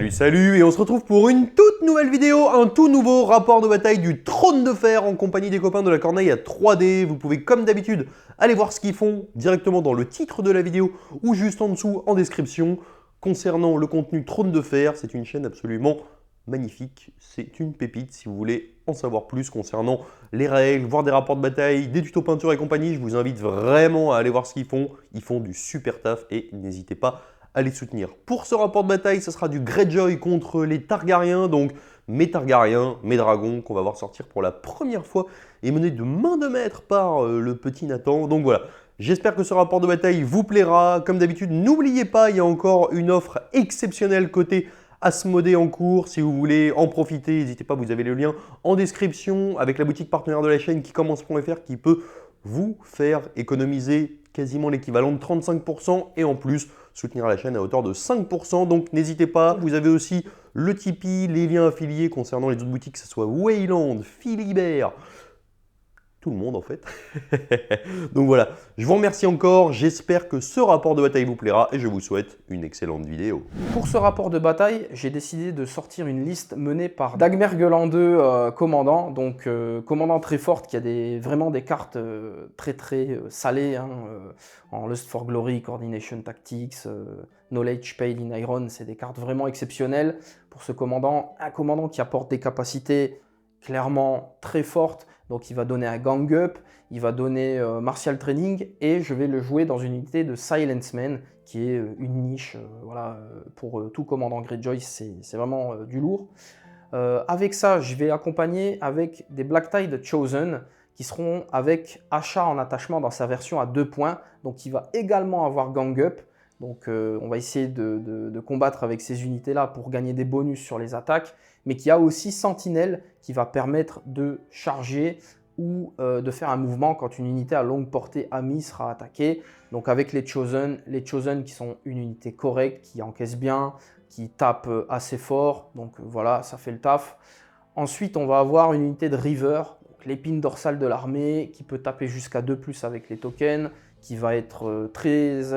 Salut et on se retrouve pour une toute nouvelle vidéo, un tout nouveau rapport de bataille du Trône de Fer en compagnie des copains de la Corneille à 3D. Vous pouvez comme d'habitude aller voir ce qu'ils font directement dans le titre de la vidéo ou juste en dessous en description. Concernant le contenu Trône de Fer, c'est une chaîne absolument magnifique, c'est une pépite si vous voulez en savoir plus concernant les règles, voir des rapports de bataille, des tutos peinture et compagnie. Je vous invite vraiment à aller voir ce qu'ils font du super taf et n'hésitez pas à les soutenir. Pour ce rapport de bataille, ce sera du Greyjoy contre les Targaryens, donc mes Targaryens, mes dragons qu'on va voir sortir pour la première fois et menés de main de maître par le petit Nathan. Donc voilà, j'espère que ce rapport de bataille vous plaira. Comme d'habitude, n'oubliez pas, il y a encore une offre exceptionnelle côté Asmodée en cours. Si vous voulez en profiter, n'hésitez pas, vous avez le lien en description avec la boutique partenaire de la chaîne Kikommence.fr qui peut vous faire économiser quasiment l'équivalent de 35% et en plus soutenir la chaîne à hauteur de 5%. Donc n'hésitez pas, vous avez aussi le Tipeee, les liens affiliés concernant les autres boutiques, que ce soit Wayland, Philibert, tout le monde en fait. Donc voilà, je vous remercie encore, j'espère que ce rapport de bataille vous plaira et je vous souhaite une excellente vidéo. Pour ce rapport de bataille, j'ai décidé de sortir une liste menée par Dagmer Gueuland 2, commandant. Donc commandant très forte qui a vraiment des cartes très salées hein, en Lust for Glory, Coordination Tactics, Knowledge Paid in Iron. C'est des cartes vraiment exceptionnelles pour ce commandant. Un commandant qui apporte des capacités clairement très fortes. Donc il va donner un gang up, il va donner martial training et je vais le jouer dans une unité de Silence Man qui est une niche voilà, pour tout commandant Greyjoy, c'est vraiment du lourd. Avec ça, je vais accompagner avec des Black Tide Chosen qui seront avec achat en attachement dans sa version à 2 points. Donc il va également avoir gang up. Donc on va essayer de combattre avec ces unités-là pour gagner des bonus sur les attaques, mais qui a aussi Sentinelle qui va permettre de charger ou de faire un mouvement quand une unité à longue portée amie sera attaquée. Donc avec les Chosen qui sont une unité correcte, qui encaisse bien, qui tape assez fort, donc voilà, ça fait le taf. Ensuite, on va avoir une unité de River, l'épine dorsale de l'armée, qui peut taper jusqu'à 2+ avec les tokens, qui va être très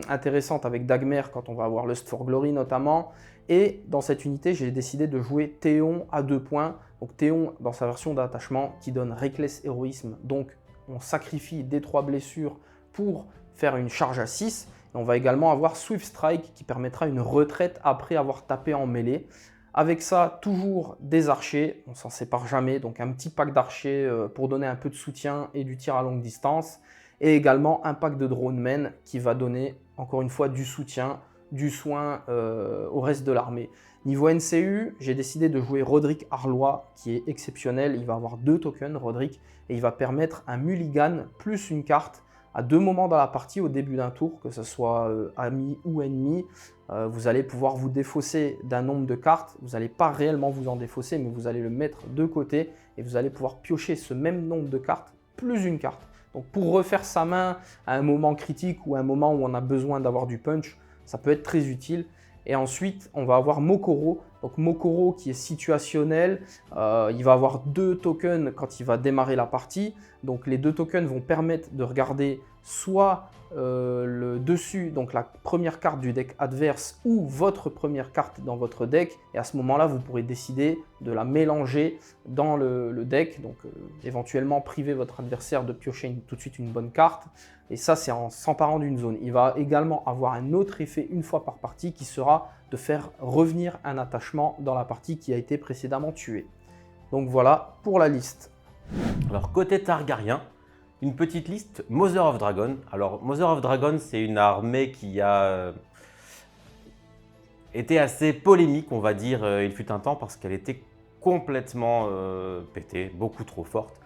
intéressante avec Dagmer quand on va avoir Lust for Glory notamment. Et dans cette unité, j'ai décidé de jouer Théon à 2 points. Donc Théon dans sa version d'attachement qui donne Reckless Héroïsme. Donc on sacrifie des 3 blessures pour faire une charge à 6. Et on va également avoir Swift Strike qui permettra une retraite après avoir tapé en mêlée. Avec ça, toujours des archers, on s'en sépare jamais. Donc un petit pack d'archers pour donner un peu de soutien et du tir à longue distance. Et également un pack de drone men qui va donner encore une fois du soutien, du soin au reste de l'armée. Niveau NCU, j'ai décidé de jouer Roderick Arlois qui est exceptionnel. Il va avoir 2 tokens, Roderick, et il va permettre un mulligan plus une carte à 2 moments dans la partie au début d'un tour, que ce soit ami ou ennemi. Vous allez pouvoir vous défausser d'un nombre de cartes. Vous n'allez pas réellement vous en défausser, mais vous allez le mettre de côté et vous allez pouvoir piocher ce même nombre de cartes plus une carte. Donc pour refaire sa main à un moment critique ou à un moment où on a besoin d'avoir du punch, ça peut être très utile. Et ensuite, on va avoir Mokoro. Donc Mokoro qui est situationnel, il va avoir 2 tokens quand il va démarrer la partie. Donc les 2 tokens vont permettre de regarder soit le dessus, donc la première carte du deck adverse ou votre première carte dans votre deck. Et à ce moment-là, vous pourrez décider de la mélanger dans le deck. Donc éventuellement priver votre adversaire de piocher tout de suite une bonne carte. Et ça, c'est en s'emparant d'une zone. Il va également avoir un autre effet une fois par partie qui sera de faire revenir un attachement dans la partie qui a été précédemment tué. Donc voilà pour la liste. Alors côté Targaryen, une petite liste Mother of Dragon. Alors Mother of Dragon, c'est une armée qui a été assez polémique, on va dire, il fut un temps, parce qu'elle était complètement pétée, beaucoup trop forte.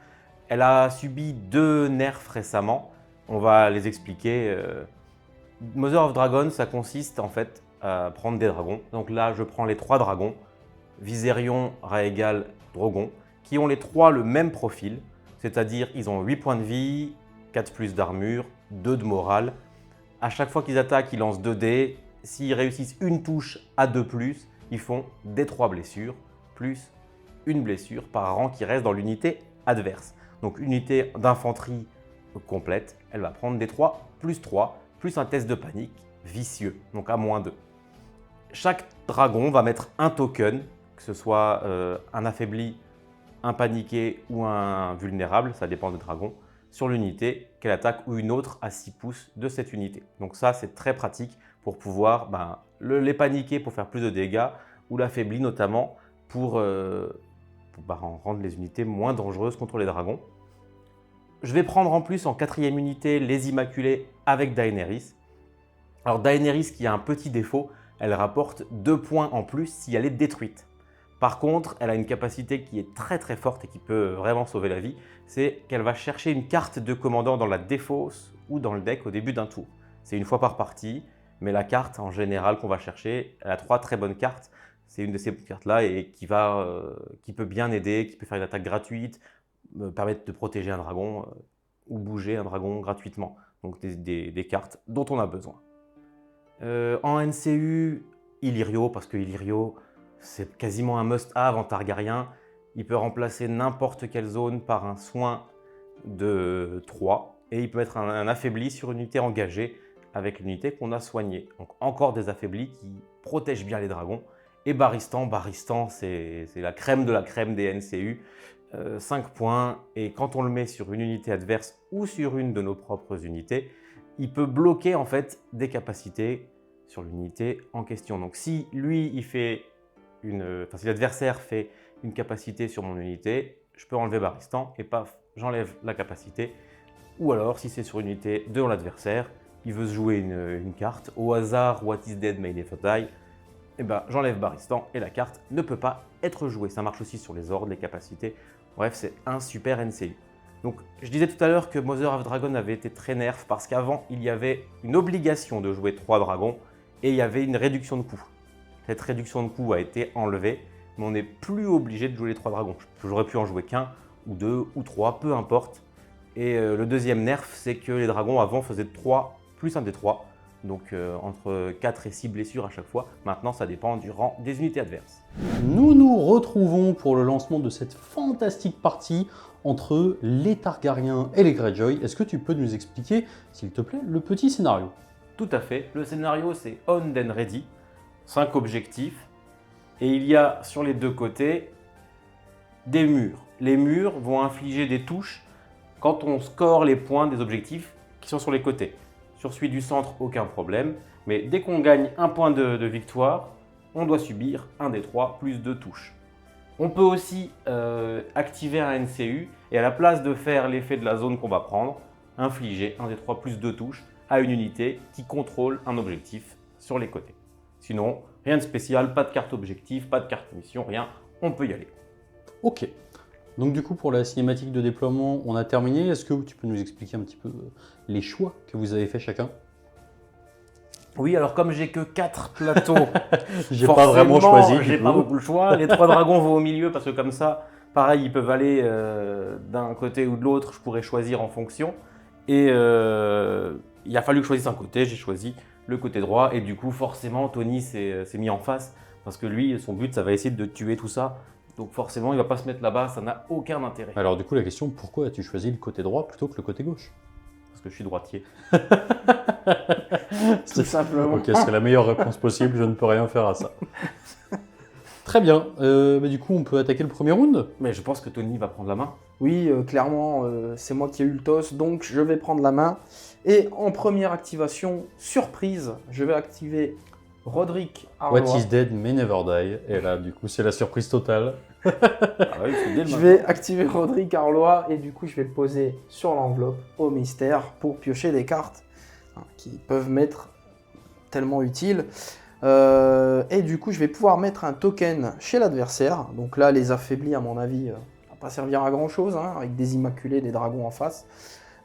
Elle a subi 2 nerfs récemment. On va les expliquer. Mother of Dragon, ça consiste en fait à prendre des dragons. Donc là, je prends les 3 dragons, Viserion, Rhaegal, Drogon, qui ont les 3 le même profil, c'est-à-dire ils ont 8 points de vie, 4+ d'armure, 2 de morale. À chaque fois qu'ils attaquent, ils lancent 2 dés. S'ils réussissent une touche à 2+, ils font des 3 blessures, plus une blessure par rang qui reste dans l'unité adverse. Donc unité d'infanterie complète, elle va prendre des 3+3, plus un test de panique vicieux, donc à -2. chaque dragon va mettre un token, que ce soit un affaibli, un paniqué ou un vulnérable, ça dépend des dragons, sur l'unité qu'elle attaque ou une autre à 6 pouces de cette unité. Donc ça, c'est très pratique pour pouvoir les paniquer pour faire plus de dégâts ou l'affaibli notamment pour rendre les unités moins dangereuses contre les dragons. Je vais prendre en plus en 4e unité les Immaculés avec Daenerys. Alors Daenerys qui a un petit défaut, elle rapporte 2 points en plus si elle est détruite. Par contre, elle a une capacité qui est très très forte et qui peut vraiment sauver la vie, c'est qu'elle va chercher une carte de commandant dans la défausse ou dans le deck au début d'un tour. C'est une fois par partie, mais la carte en général qu'on va chercher, elle a 3 très bonnes cartes. C'est une de ces cartes-là et qui peut bien aider, qui peut faire une attaque gratuite, permettre de protéger un dragon ou bouger un dragon gratuitement. Donc des cartes dont on a besoin. En NCU, Illyrio, parce que Illyrio, c'est quasiment un must-have en Targaryen. Il peut remplacer n'importe quelle zone par un soin de 3 et il peut être un affaibli sur une unité engagée avec l'unité qu'on a soignée. Donc encore des affaiblis qui protègent bien les dragons. Et Barristan, c'est la crème de la crème des NCU. 5 points, et quand on le met sur une unité adverse ou sur une de nos propres unités, il peut bloquer en fait des capacités sur l'unité en question. Donc si si l'adversaire fait une capacité sur mon unité, je peux enlever Barristan et paf, j'enlève la capacité. Ou alors si c'est sur une unité de l'adversaire, il veut se jouer une carte, au hasard What is Dead may never die, et j'enlève Barristan et la carte ne peut pas être jouée. Ça marche aussi sur les ordres, les capacités. Bref, c'est un super NCU. Donc, je disais tout à l'heure que Mother of Dragon avait été très nerf parce qu'avant, il y avait une obligation de jouer 3 dragons et il y avait une réduction de coût. Cette réduction de coût a été enlevée, mais on n'est plus obligé de jouer les 3 dragons. J'aurais pu en jouer qu'un, ou 2, ou 3, peu importe. Et le deuxième nerf, c'est que les dragons avant faisaient 3 plus un des 3. Donc entre 4 et 6 blessures à chaque fois. Maintenant, ça dépend du rang des unités adverses. Nous nous retrouvons pour le lancement de cette fantastique partie entre les Targaryens et les Greyjoy. Est-ce que tu peux nous expliquer, s'il te plaît, le petit scénario? Tout à fait. Le scénario, c'est On then Ready. 5 objectifs. Et il y a sur les deux côtés des murs. Les murs vont infliger des touches quand on score les points des objectifs qui sont sur les côtés. Sur celui du centre, aucun problème. Mais dès qu'on gagne un point de victoire, on doit subir un des 3 plus 2 touches. On peut aussi activer un NCU et à la place de faire l'effet de la zone qu'on va prendre, infliger un des 3 plus 2 touches à une unité qui contrôle un objectif sur les côtés. Sinon, rien de spécial, pas de carte objectif, pas de carte mission, rien, on peut y aller. Ok. Donc du coup, pour la cinématique de déploiement, on a terminé. Est-ce que tu peux nous expliquer un petit peu les choix que vous avez fait chacun? Oui, alors comme j'ai que 4 plateaux, j'ai pas vraiment choisi. J'ai pas beaucoup le choix. Les 3 dragons vont au milieu parce que comme ça, pareil, ils peuvent aller d'un côté ou de l'autre. Je pourrais choisir en fonction. Et il a fallu que je choisisse un côté. J'ai choisi le côté droit. Et du coup, forcément, Tony s'est mis en face parce que lui, son but, ça va essayer de tuer tout ça. Donc forcément, il va pas se mettre là-bas. Ça n'a aucun intérêt. Alors du coup, la question, pourquoi as-tu choisi le côté droit plutôt que le côté gauche? Parce que je suis droitier. Tout simplement. Ok, c'est la meilleure réponse possible, je ne peux rien faire à ça. Très bien, du coup on peut attaquer le premier round? Mais je pense que Tony va prendre la main. Oui, clairement, c'est moi qui ai eu le toss, donc je vais prendre la main. Et en première activation, surprise, je vais activer Roderick Arlois. What is dead may never die. Et là, du coup, c'est la surprise totale. Ah oui, c'est dès le Je matin. vais activer Roderick Arlois et du coup, je vais le poser sur l'enveloppe au mystère pour piocher des cartes qui peuvent m'être tellement utiles. Et du coup, je vais pouvoir mettre un token chez l'adversaire. Donc là, les affaiblis, à mon avis, ne vont pas servir à grand chose, avec des immaculés, des dragons en face.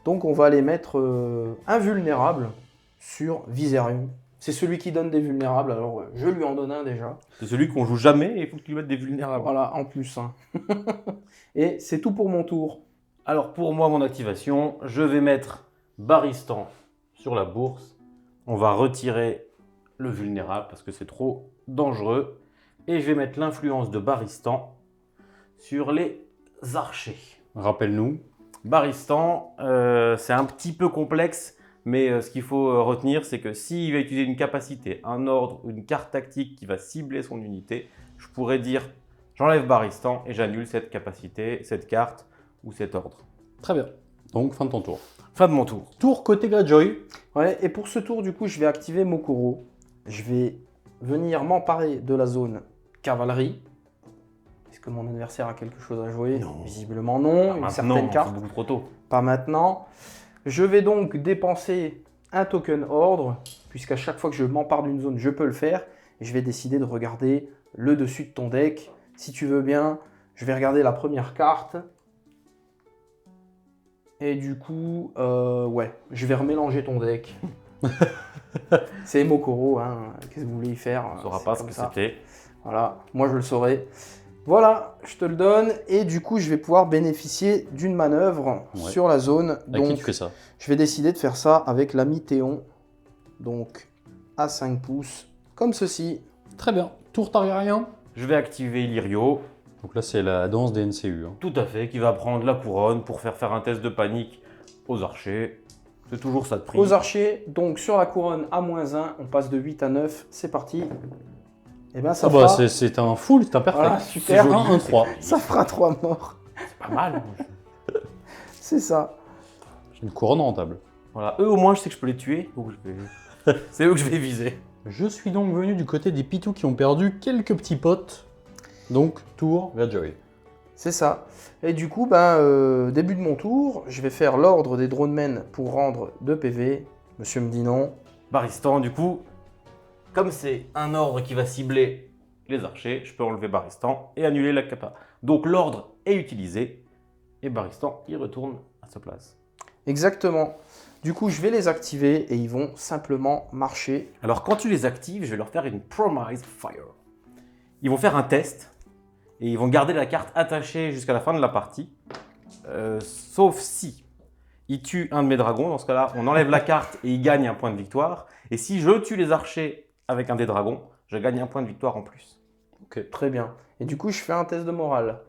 Donc on va les mettre invulnérables sur Viserion. C'est celui qui donne des vulnérables, alors je lui en donne un déjà. C'est celui qu'on joue jamais et il faut que tu lui mettes des vulnérables. Voilà, en plus. Et c'est tout pour mon tour. Alors pour moi, mon activation, je vais mettre Barristan sur la bourse. On va retirer le vulnérable parce que c'est trop dangereux. Et je vais mettre l'influence de Barristan sur les archers. Rappelle-nous. Barristan, c'est un petit peu complexe Mais ce qu'il faut retenir, c'est que s'il va utiliser une capacité, un ordre, une carte tactique qui va cibler son unité, je pourrais dire j'enlève Baristan et j'annule cette capacité, cette carte ou cet ordre. Très bien. Donc, fin de ton tour. Fin de mon tour. Tour côté Greyjoy. Ouais, et pour ce tour, du coup, je vais activer Mokoro. Je vais venir m'emparer de la zone cavalerie. Est-ce que mon adversaire a quelque chose à jouer? Non. Visiblement non, une certaine c'est carte. beaucoup trop tôt. Pas maintenant. Je vais donc dépenser un token ordre, puisqu'à chaque fois que je m'empare d'une zone, je peux le faire. Et je vais décider de regarder le dessus de ton deck. Si tu veux bien, je vais regarder la première carte. Et du coup, ouais, je vais remélanger ton deck. C'est Mokoro, hein. Qu'est-ce que vous voulez y faire? On ne saura C'est pas ce comme que ça. c'était. Voilà, moi je le saurai. Voilà, je te le donne. Et du coup, je vais pouvoir bénéficier d'une manœuvre Ouais. sur la zone. À qui Donc, tu fais ça? je vais décider de faire ça avec l'ami Théon. Donc, à 5 pouces, comme ceci. Très bien. Tour Targaryen. Je vais activer Illyrio, Donc là, c'est la danse des NCU. tout à fait, qui va prendre la couronne pour faire un test de panique aux archers. C'est toujours ça de prix. Aux archers, donc sur la couronne à -1, on passe de 8 à 9. C'est parti. Et bien, ça Ah bah, fera... c'est un full, c'est un perfect. Voilà, C'est super. joli, 1, 3. Ça fera 3 morts. C'est pas mal. C'est ça. J'ai une couronne rentable. Voilà, eux au moins je sais que je peux les tuer. Donc c'est eux que je vais viser. Je suis donc venu du côté des pitous qui ont perdu quelques petits potes. Donc, tour Greyjoy. C'est ça. Et du coup, début de mon tour, je vais faire l'ordre des dronemen pour rendre 2 PV. Monsieur me dit non. Baristan, du coup, comme c'est un ordre qui va cibler les archers, je peux enlever Baristan et annuler la capa. Donc l'ordre est utilisé et Baristan y retourne à sa place. Exactement. Du coup, je vais les activer et ils vont simplement marcher. Alors quand tu les actives, je vais leur faire une Promise Fire. Ils vont faire un test et ils vont garder la carte attachée jusqu'à la fin de la partie. Sauf si ils tuent un de mes dragons, dans ce cas-là, on enlève la carte et ils gagnent un point de victoire. Et si je tue les archers avec un des dragons, je gagne un point de victoire en plus. Ok. Très bien. Et du coup, je fais un test de morale.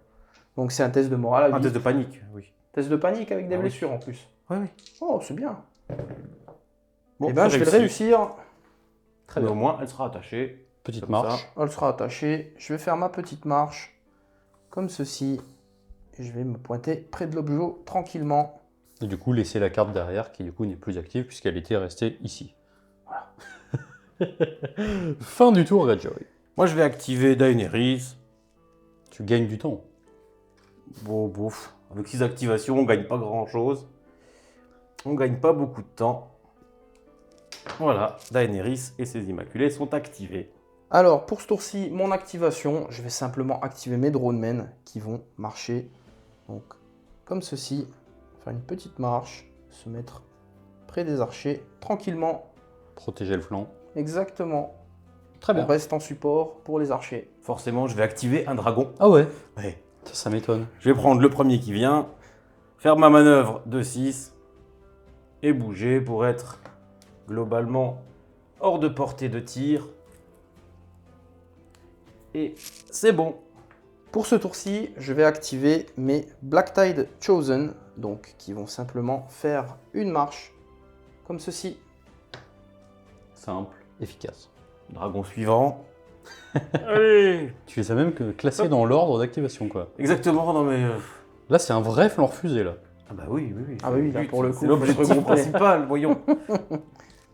Donc c'est un test de morale à Un 8. test de panique, oui. Test de panique avec des Ah oui. blessures en plus. Oui, oui. Oh, c'est bien. Bon, Eh ben, je vais le réussir. Très Mais bien. au moins, elle sera attachée. Petite Comme marche. Elle sera attachée. Je vais faire ma petite marche comme ceci. Et je vais me pointer près de l'objet tranquillement. Et du coup, laisser la carte derrière qui, du coup, n'est plus active puisqu'elle était restée ici. Voilà. Fin du tour Greyjoy. Moi, je vais activer Daenerys. Tu gagnes du temps. Bon, bouf. Avec 6 activations, on gagne pas grand-chose. On gagne pas beaucoup de temps. Voilà, Daenerys et ses Immaculés sont activés. Alors, pour ce tour-ci, mon activation, je vais simplement activer mes dronemen qui vont marcher. Donc, comme ceci, faire une petite marche, se mettre près des archers, tranquillement. Protéger le flanc. Exactement. Très On reste en support pour les archers. Forcément, je vais activer un dragon. Ah ouais, Ouais. ça m'étonne. Je vais prendre le premier qui vient, faire ma manœuvre de 6 et bouger pour être globalement hors de portée de tir. Et c'est bon. Pour ce tour-ci, je vais activer mes Black Tide Chosen, donc qui vont simplement faire une marche, comme ceci. Simple, efficace. Dragon suivant. Allez. Tu les as même classés dans l'ordre d'activation, quoi. Exactement, non mais... Là, c'est un vrai flanc refusé, là. Ah bah oui, oui, oui. Ah bah oui, là, But, pour le coup, c'est l'objectif faut se regrouper. principal, voyons.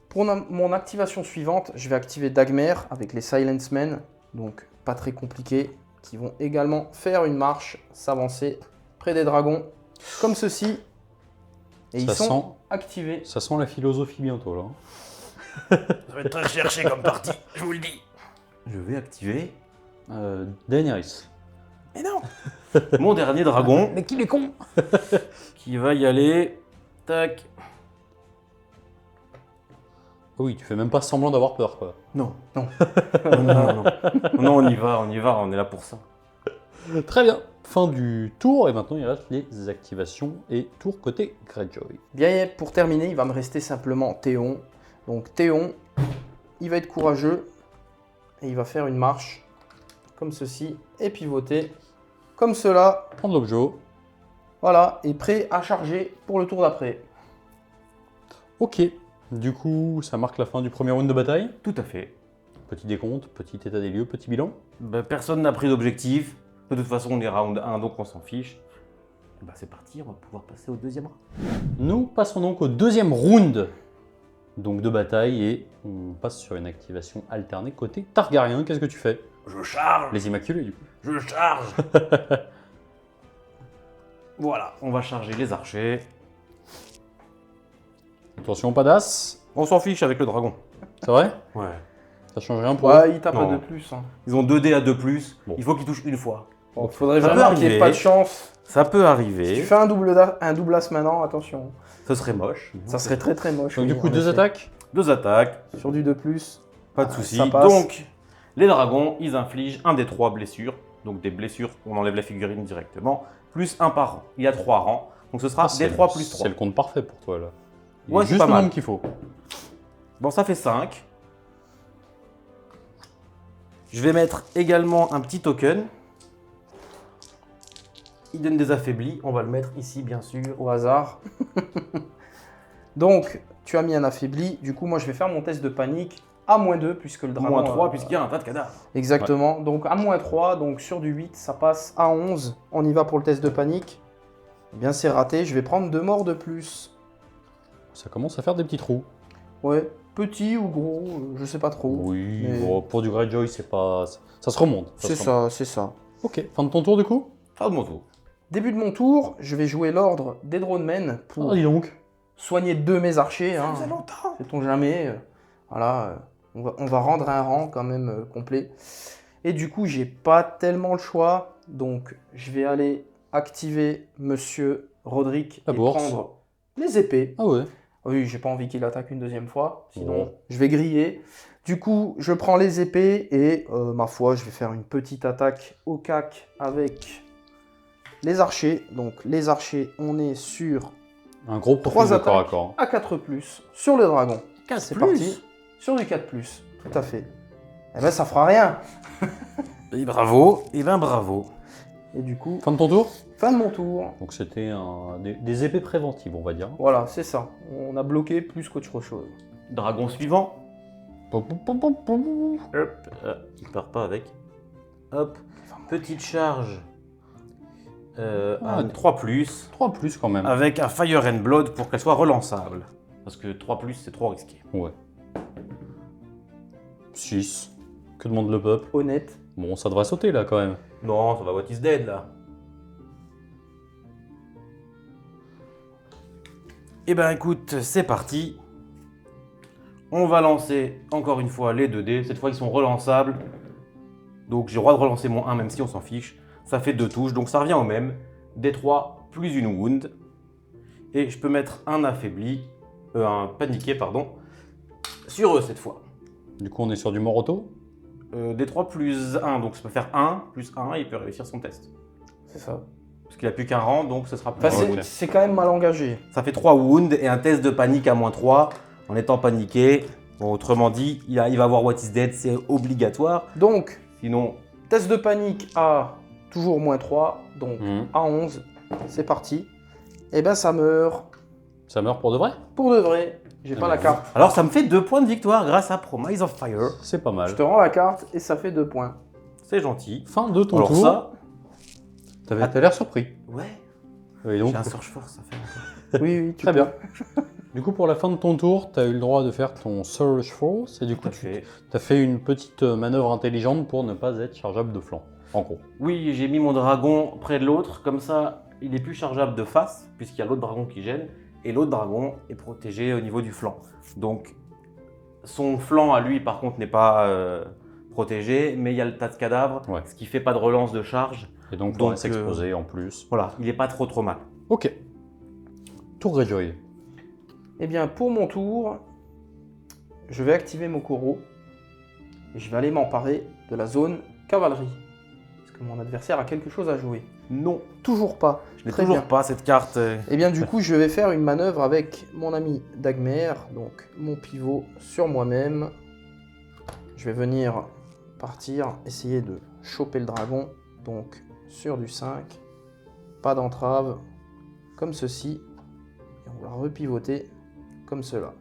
Pour mon activation suivante, je vais activer Dagmer avec les Silence Men, donc pas très compliqué, qui vont également faire une marche, s'avancer près des dragons, comme ceci. Et ils sont activés. Ça sent la philosophie bientôt, là. Ça va être très cherché comme partie, je vous le dis. Je vais activer... Daenerys. Mais non. Mon dernier dragon, Mais qu'il est con. qui va y aller... Tac. Oui, tu fais même pas semblant d'avoir peur, quoi. Non. Non. Non, non, non. Non, on y va, on est là pour ça. Très bien. Fin du tour, et maintenant il reste les activations et tour côté Greyjoy. Bien, et pour terminer, il va me rester simplement Théon. Donc Théon, il va être courageux, et il va faire une marche, comme ceci, et pivoter, comme cela. Prendre l'objet. Voilà, et prêt à charger pour le tour d'après. Ok. Du coup, ça marque la fin du premier round de bataille. Tout à fait. Petit décompte, petit état des lieux, petit bilan. Bah, personne n'a pris d'objectif. De toute façon, on est round 1, donc on s'en fiche. Bah, c'est parti, on va pouvoir passer au deuxième round. Nous passons donc au deuxième round donc de bataille et on passe sur une activation alternée côté Targaryen. Qu'est-ce que tu fais? Je charge. Les Immaculés du coup. Je charge. Voilà, on va charger les archers. Attention, pas d'as. On s'en fiche avec le dragon. C'est vrai? Ouais. Ça change rien pour eux? Ouais, il tape Non. à 2 plus. Hein. Ils ont 2 dés à 2+. Bon. Il faut qu'ils touchent une fois. Donc, faudrait Ça peut vraiment qu'il n'y ait arriver. pas de chance. Ça peut Si tu arriver. fais un double as maintenant, attention. Ce serait moche. Ça serait très très moche. Donc oui, du coup, en 2 effet. attaques. 2 attaques. Sur du 2 plus. Pas de Ah, soucis. ça passe. Donc, les dragons, ils infligent un des 3 blessures. Donc des blessures, on enlève la figurine directement. Plus 1 par rang. Il y a 3 rangs. Donc ce sera C'est des 3 plus 3. C'est le compte parfait pour toi là. Il Ouais, est c'est juste pas le mal. nombre qu'il faut. Bon, ça fait 5. Je vais mettre également un petit token. Il donne des affaiblis. On va le mettre ici, bien sûr. Au hasard. Donc, tu as mis un affaibli. Du coup, moi, je vais faire mon test de panique à -2, puisque le dragon... Moins 3, puisqu'il y a un tas de cadavres. Exactement. Donc, à -3, donc sur du 8, ça passe à 11. On y va pour le test de panique. Eh bien, c'est raté. Je vais prendre 2 morts de plus. Ça commence à faire des petits trous. Ouais, petit ou gros, je sais pas trop. Oui, Mais- bon, pour du Greyjoy, c'est pas. Ça se remonte. C'est se remonte. ça, c'est ça. Ok, fin de ton tour du coup? Fin de mon tour. Début de mon tour, je vais jouer l'ordre des dronemen pour Ah, dis donc. soigner 2 mes archers. Hein. Ça faisait longtemps. Sait-on jamais. Voilà, on va rendre un rang quand même complet. Et du coup, j'ai pas tellement le choix. Donc, je vais aller activer Monsieur Roderick La et bourse. prendre les épées. Ah ouais. Oui, j'ai pas envie qu'il attaque une deuxième fois. Sinon, Oh. je vais griller. Du coup, je prends les épées et, ma foi, je vais faire une petite attaque au cac avec les archers. Donc, les archers, on est sur Un gros profil 3 de corps à attaques corps. à 4+, sur le dragon. 4 C'est plus. parti. Sur du 4+, tout à fait. Eh ben, ça fera rien. Et bravo. Et ben bravo. Et du coup, Fin de ton tour? fin de mon tour. Donc c'était des épées préventives, on va dire. Voilà, c'est ça. On a bloqué plus qu'autre chose. Dragon suivant. Pom, pom, pom, pom, pom. Hop. Il part pas avec. Hop. Petite charge. Un 3+. 3 plus quand même. Avec un Fire and Blood pour qu'elle soit relançable. Parce que 3+, c'est trop risqué. Ouais. 6. Que demande le peuple? Honnête. Bon, ça devrait sauter là quand même. Non, ça va What is Dead là. Eh ben écoute, c'est parti. On va lancer encore une fois les 2 dés. Cette fois, ils sont relançables. Donc j'ai le droit de relancer mon 1 même si on s'en fiche. Ça fait 2 touches, donc ça revient au même. D3 plus une wound. Et je peux mettre un affaibli, un paniqué, pardon, sur eux cette fois. Du coup, on est sur du Moroto. D3 plus 1, donc ça peut faire 1 plus 1 et il peut réussir son test. C'est ça. Parce qu'il a plus qu'un rang, donc ce sera plus Enfin, un. ok. c'est quand même mal engagé. Ça fait 3 wounds et un test de panique à -3 en étant paniqué. Bon, autrement dit, il va avoir What is Dead, c'est obligatoire. Donc, Sinon, test de panique à toujours -3, donc Mhm. à 11. C'est parti. Et ben, ça meurt. Ça meurt pour de vrai? Pour de vrai. J'ai pas la carte. alors ça me fait 2 points de victoire grâce à Promise of Fire. C'est pas mal. Je te rends la carte et ça fait 2 points. C'est gentil. Fin de ton Alors tour. ça, T'as l'air surpris. ouais, Et donc, j'ai un Surge Force à faire. Oui, oui, tu très peux. bien. Du coup, pour la fin de ton tour, t'as eu le droit de faire ton Surge Force et du coup, Tout à fait. t'as fait une petite manœuvre intelligente pour ne pas être chargeable de flanc. En gros. Oui, j'ai mis mon dragon près de l'autre, comme ça il est plus chargeable de face, puisqu'il y a l'autre dragon qui gêne, et l'autre dragon est protégé au niveau du flanc. Donc son flanc à lui par contre n'est pas protégé, mais il y a le tas de cadavres, Ouais. ce qui fait pas de relance de charge. Et donc, Donc, on s'exposer en plus. Voilà, il est pas trop mal. Ok. Tour Greyjoy. Eh bien, pour mon tour, je vais activer Mokoro et je vais aller m'emparer de la zone cavalerie. Parce que mon adversaire a quelque chose à jouer. Non, Toujours pas. je n'ai Très toujours bien. pas cette carte. Eh bien, du coup, je vais faire une manœuvre avec mon ami Dagmer, donc mon pivot sur moi-même. Je vais venir partir, essayer de choper le dragon, donc sur du 5. Pas d'entrave, comme ceci. Et on va repivoter comme cela.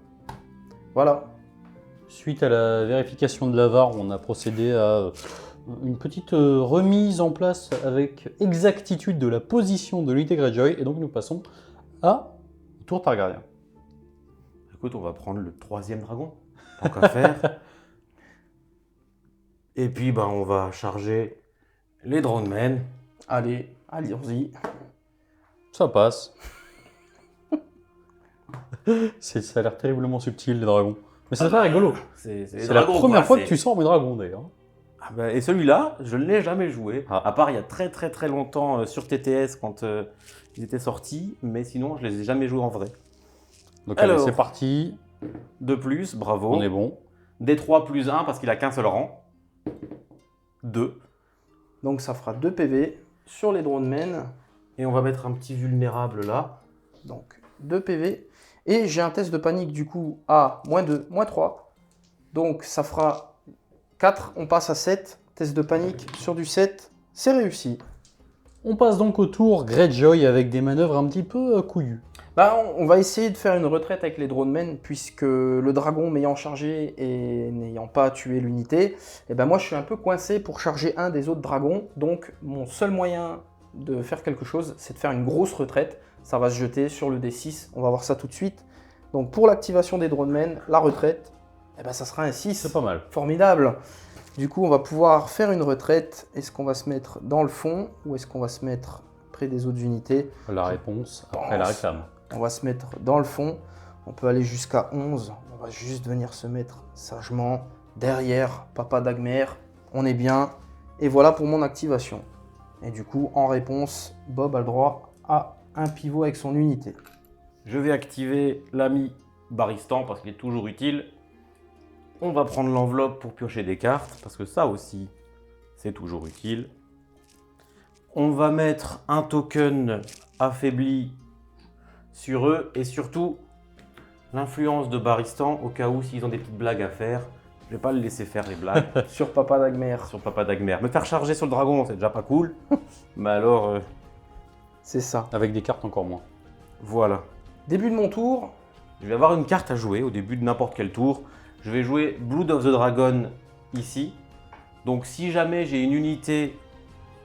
Voilà. Suite à la vérification de la VAR, on a procédé à une petite remise en place avec exactitude de la position de l'unité Greyjoy. Et donc nous passons à tour Targaryen. Écoute, on va prendre le 3e dragon, tant qu'à faire. Et puis, ben, on va charger les dronemen. Allez, allons-y. Ça passe. Ça a l'air terriblement subtil, les dragons. Mais c'est très rigolo. C'est C'est la première fois que tu sors mes dragons, d'ailleurs. Ah bah, et celui-là, je ne l'ai jamais joué. Ah. À part il y a très longtemps sur TTS quand ils étaient sortis. Mais sinon, je les ai jamais joués en vrai. Donc Alors. allez, c'est parti. De plus, bravo. On est bon. D3 plus 1 parce qu'il a qu'un seul rang. 2. Donc ça fera 2 PV sur les dronemen. Et on va mettre un petit vulnérable là. Donc 2 PV. Et j'ai un test de panique du coup à -2, -3. Donc ça fera 4, on passe à 7. Test de panique sur du 7, c'est réussi. On passe donc au tour Greyjoy avec des manœuvres un petit peu couillues. Bah, on va essayer de faire une retraite avec les dronemen puisque le dragon m'ayant chargé et n'ayant pas tué l'unité, et ben moi je suis un peu coincé pour charger un des autres dragons. Donc mon seul moyen de faire quelque chose, c'est de faire une grosse retraite. Ça va se jeter sur le D6, on va voir ça tout de suite. Donc pour l'activation des dronemen, la retraite, et ben ça sera un 6. C'est pas mal. Formidable. Du coup, on va pouvoir faire une retraite. Est-ce qu'on va se mettre dans le fond ou est-ce qu'on va se mettre près des autres unités? La réponse après la réclame. On va se mettre dans le fond. On peut aller jusqu'à 11. On va juste venir se mettre sagement derrière Papa Dagmer. On est bien. Et voilà pour mon activation. Et du coup, en réponse, Bob a le droit à un pivot avec son unité. Je vais activer l'ami Baristan parce qu'il est toujours utile. On va prendre l'enveloppe pour piocher des cartes parce que ça aussi, c'est toujours utile. On va mettre un token affaibli sur eux et surtout l'influence de Baristan au cas où s'ils ont des petites blagues à faire. Je vais pas le laisser faire les blagues Sur Papa Dagmer. sur Papa Dagmer. Me faire charger sur le dragon, c'est déjà pas cool. Mais alors, C'est ça. Avec des cartes encore moins. voilà. Début de mon tour. Je vais avoir une carte à jouer au début de n'importe quel tour. Je vais jouer Blood of the Dragon ici. Donc si jamais j'ai une unité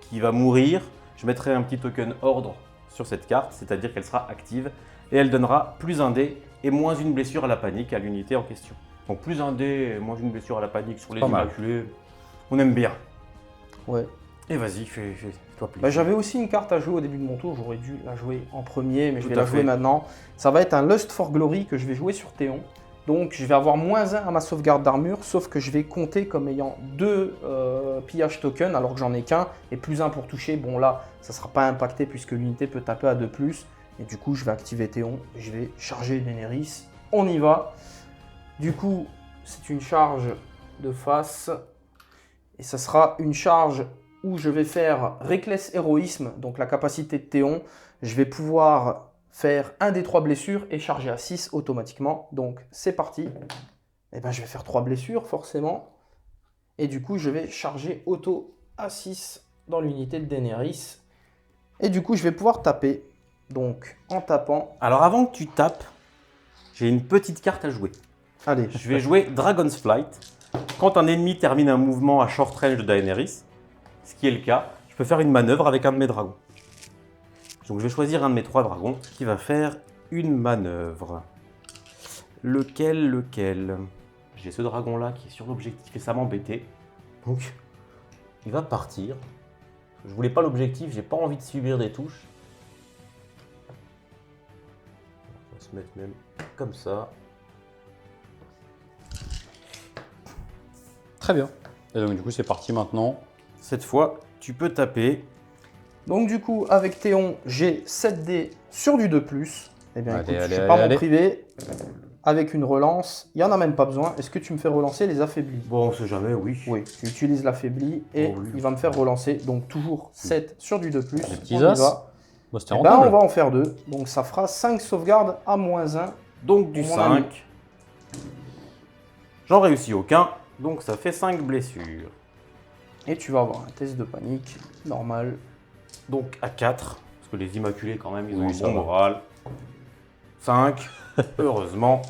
qui va mourir, je mettrai un petit token ordre sur cette carte, c'est-à-dire qu'elle sera active et elle donnera plus 1 dé et moins une blessure à la panique à l'unité en question. Donc plus 1 dé et moins une blessure à la panique sur les Pas mal. immaculés, on aime bien. Ouais. Et vas-y, fais-toi plaisir. Bah, j'avais aussi une carte à jouer au début de mon tour, j'aurais dû la jouer en premier, mais je Tout vais à la jouer fait. maintenant. Ça va être un Lust for Glory que je vais jouer sur Théon. Donc je vais avoir -1 à ma sauvegarde d'armure, sauf que je vais compter comme ayant 2 pillage tokens alors que j'en ai qu'un, et +1 pour toucher. Bon là, ça ne sera pas impacté puisque l'unité peut taper à 2+. Et du coup, je vais activer Théon, je vais charger Daenerys. On y va. Du coup, c'est une charge de face. Et ça sera une charge où je vais faire Reckless Héroïsme, donc la capacité de Théon. Je vais pouvoir faire un des 3 blessures et charger à 6 automatiquement. Donc c'est parti. Et ben, je vais faire 3 blessures forcément. Et du coup, je vais charger auto à 6 dans l'unité de Daenerys. Et du coup, je vais pouvoir taper. Donc en tapant, Alors avant que tu tapes, j'ai une petite carte à jouer. allez, Je vais jouer Dragon's Flight. Quand un ennemi termine un mouvement à short range de Daenerys, ce qui est le cas, je peux faire une manœuvre avec un de mes dragons. Donc je vais choisir un de mes 3 dragons qui va faire une manœuvre. Lequel J'ai ce dragon là qui est sur l'objectif et ça m'embêtait. Donc il va partir. Je voulais pas l'objectif, j'ai pas envie de subir des touches. On va se mettre même comme ça. Très bien. Et donc du coup c'est parti maintenant. Cette fois, tu peux taper. donc du coup, avec Théon, j'ai 7 dés sur du 2+. Eh bien, Allez, écoute, allez, je allez, pas mon allez. privé. Avec une relance, il n'y en a même pas besoin. Est-ce que tu me fais relancer les affaiblis? Bon, on sait jamais, oui. Oui, tu utilises l'affaibli et Oh oui. il va me faire relancer. Donc toujours 7 sur du 2+. Les petits On y as. va. Bon, c'était Eh ben, rentable. on va en faire 2. Donc ça fera 5 sauvegardes à -1. Donc du Mon ami. 5. J'en réussis aucun, donc ça fait 5 blessures. Et tu vas avoir un test de panique normal. Donc à 4, parce que les Immaculés quand même, ils ont Oui, un ça bon va. moral. 5, heureusement.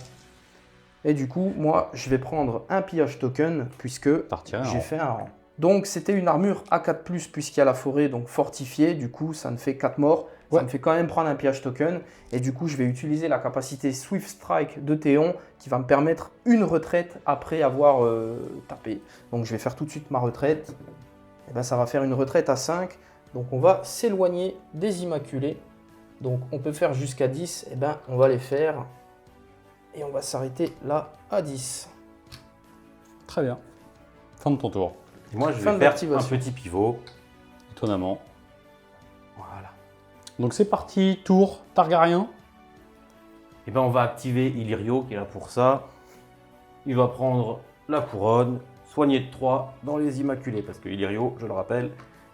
Et du coup, moi, je vais prendre un pillage token puisque T'as retiré un j'ai rang. fait un rang. Donc, c'était une armure A4+, puisqu'il y a la forêt, donc fortifiée. Du coup, ça me fait 4 morts. Ça Ouais. me fait quand même prendre un pillage token. Et du coup, je vais utiliser la capacité Swift Strike de Théon qui va me permettre une retraite après avoir tapé. Donc, je vais faire tout de suite ma retraite. Et ben, ça va faire une retraite à 5. Donc, on va s'éloigner des Immaculés. Donc, on peut faire jusqu'à 10. Et ben, on va les faire. Et on va s'arrêter là à 10. Très bien. Fin de ton tour. Et moi, je Fin vais de faire un l'activation. petit pivot. Étonnamment. Voilà. Donc c'est parti, tour Targaryen. Et ben, on va activer Illyrio qui est là pour ça. Il va prendre la couronne, soigner de 3 dans les Immaculés. Parce que Illyrio, je le rappelle,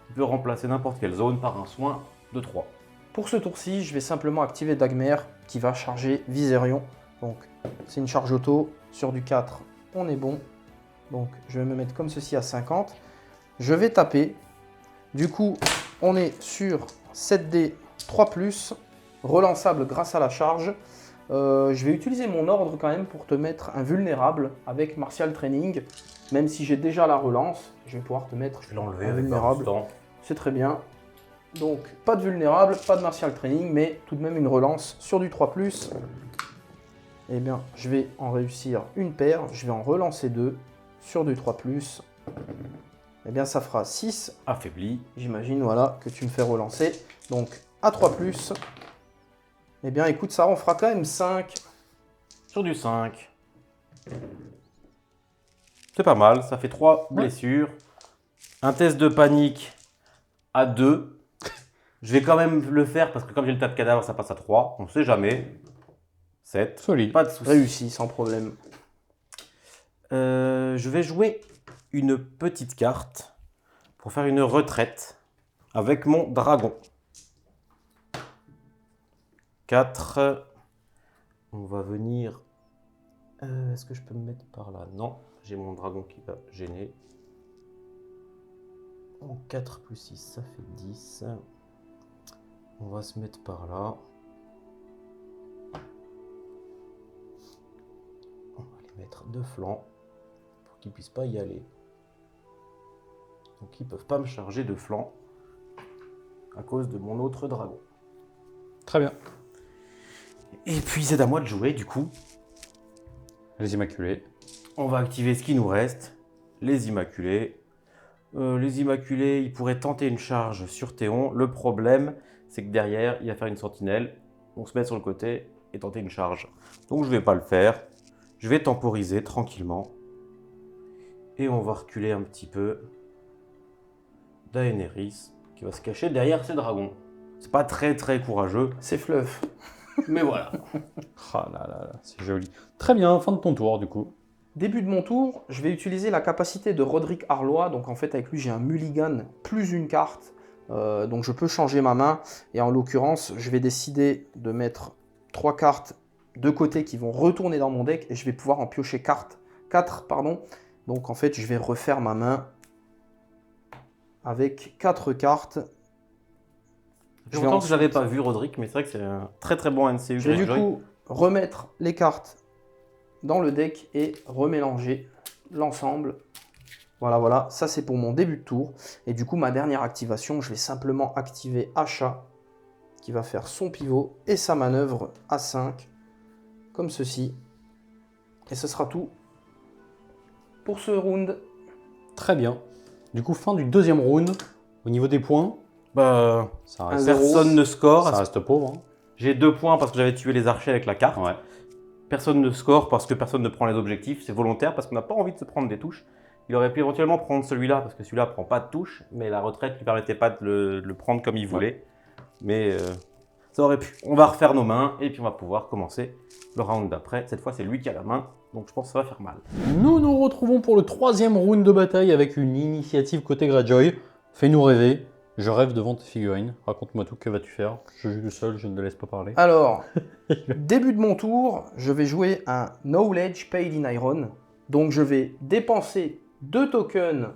il peut remplacer n'importe quelle zone par un soin de 3. Pour ce tour-ci, je vais simplement activer Dagmer qui va charger Viserion. Donc, c'est une charge auto. Sur du 4, on est bon. Donc, je vais me mettre comme ceci à 50. Je vais taper. Du coup, on est sur 7D 3+, relançable grâce à la charge. Je vais utiliser mon ordre quand même pour te mettre un vulnérable avec Martial Training. Même si j'ai déjà la relance, je vais pouvoir te mettre Je vais l'enlever un avec vulnérable. temps. C'est très bien. Donc, pas de vulnérable, pas de martial training, mais tout de même une relance sur du 3+. Eh bien, je vais en réussir une paire. Je vais en relancer 2 sur du 3+. Eh bien, ça fera 6. Affaibli. J'imagine, voilà, que tu me fais relancer. Donc, à 3+. Eh bien, écoute, ça en fera quand même 5. Sur du 5. C'est pas mal, ça fait 3 blessures. Un test de panique à 2. Je vais quand même le faire parce que comme j'ai le tas de cadavres, ça passe à 3. On sait jamais. 7. Solide. Pas de soucis. Réussi, sans problème. Je vais jouer une petite carte pour faire une retraite avec mon dragon. 4. On va venir... Est-ce que je peux me mettre par là? Non, j'ai mon dragon qui va gêner. 4 plus 6, ça fait 10. On va se mettre par là. On va les mettre de flanc pour qu'ils ne puissent pas y aller. Donc ils ne peuvent pas me charger de flanc à cause de mon autre dragon. Très bien. Et puis c'est à moi de jouer du coup. Les Immaculés. On va activer ce qui nous reste. Les Immaculés. Les Immaculés, ils pourraient tenter une charge sur Théon. Le problème, c'est que derrière, il va faire une sentinelle. On se met sur le côté et tenter une charge. Donc je ne vais pas le faire. Je vais temporiser tranquillement. Et on va reculer un petit peu. Daenerys, qui va se cacher derrière ses dragons. C'est pas très courageux, C'est fluff. mais voilà. Ah là là là, c'est joli. Très bien, fin de ton tour du coup. Début de mon tour, je vais utiliser la capacité de Roderick Arlois. Donc en fait avec lui j'ai un mulligan plus une carte. Donc je peux changer ma main. Et en l'occurrence je vais décider de mettre 3 cartes de côté qui vont retourner dans mon deck. Et je vais pouvoir en piocher 4. Donc en fait je vais refaire ma main avec 4 cartes. Je longtemps que je n'avais pas vu Roderick, mais c'est vrai que c'est un très bon NCU. Je vais du Greyjoy. coup remettre les cartes dans le deck et remélanger l'ensemble. Voilà, ça c'est pour mon début de tour. Et du coup, ma dernière activation, je vais simplement activer Achat, qui va faire son pivot et sa manœuvre à 5, comme ceci. Et ce sera tout pour ce round. Très bien. Du coup, fin du deuxième round. Au niveau des points, Bah, ça Un reste, zéro. personne ne score. ça reste pauvre. Hein. J'ai 2 points parce que j'avais tué les archers avec la carte. Ouais. Personne ne score parce que personne ne prend les objectifs. C'est volontaire parce qu'on n'a pas envie de se prendre des touches. Il aurait pu éventuellement prendre celui-là parce que celui-là prend pas de touches, mais la retraite ne lui permettait pas de le prendre comme il voulait. Mais ça aurait pu. On va refaire nos mains et puis on va pouvoir commencer le round d'après. Cette fois, c'est lui qui a la main, donc je pense que ça va faire mal. Nous nous retrouvons pour le troisième round de bataille avec une initiative côté Greyjoy. Fais-nous rêver. Je rêve devant tes figurines. Raconte-moi tout, que vas-tu faire? Je joue tout seul, je ne te laisse pas parler. Alors, début de mon tour, je vais jouer un Knowledge Paid in Iron. Donc je vais dépenser 2 tokens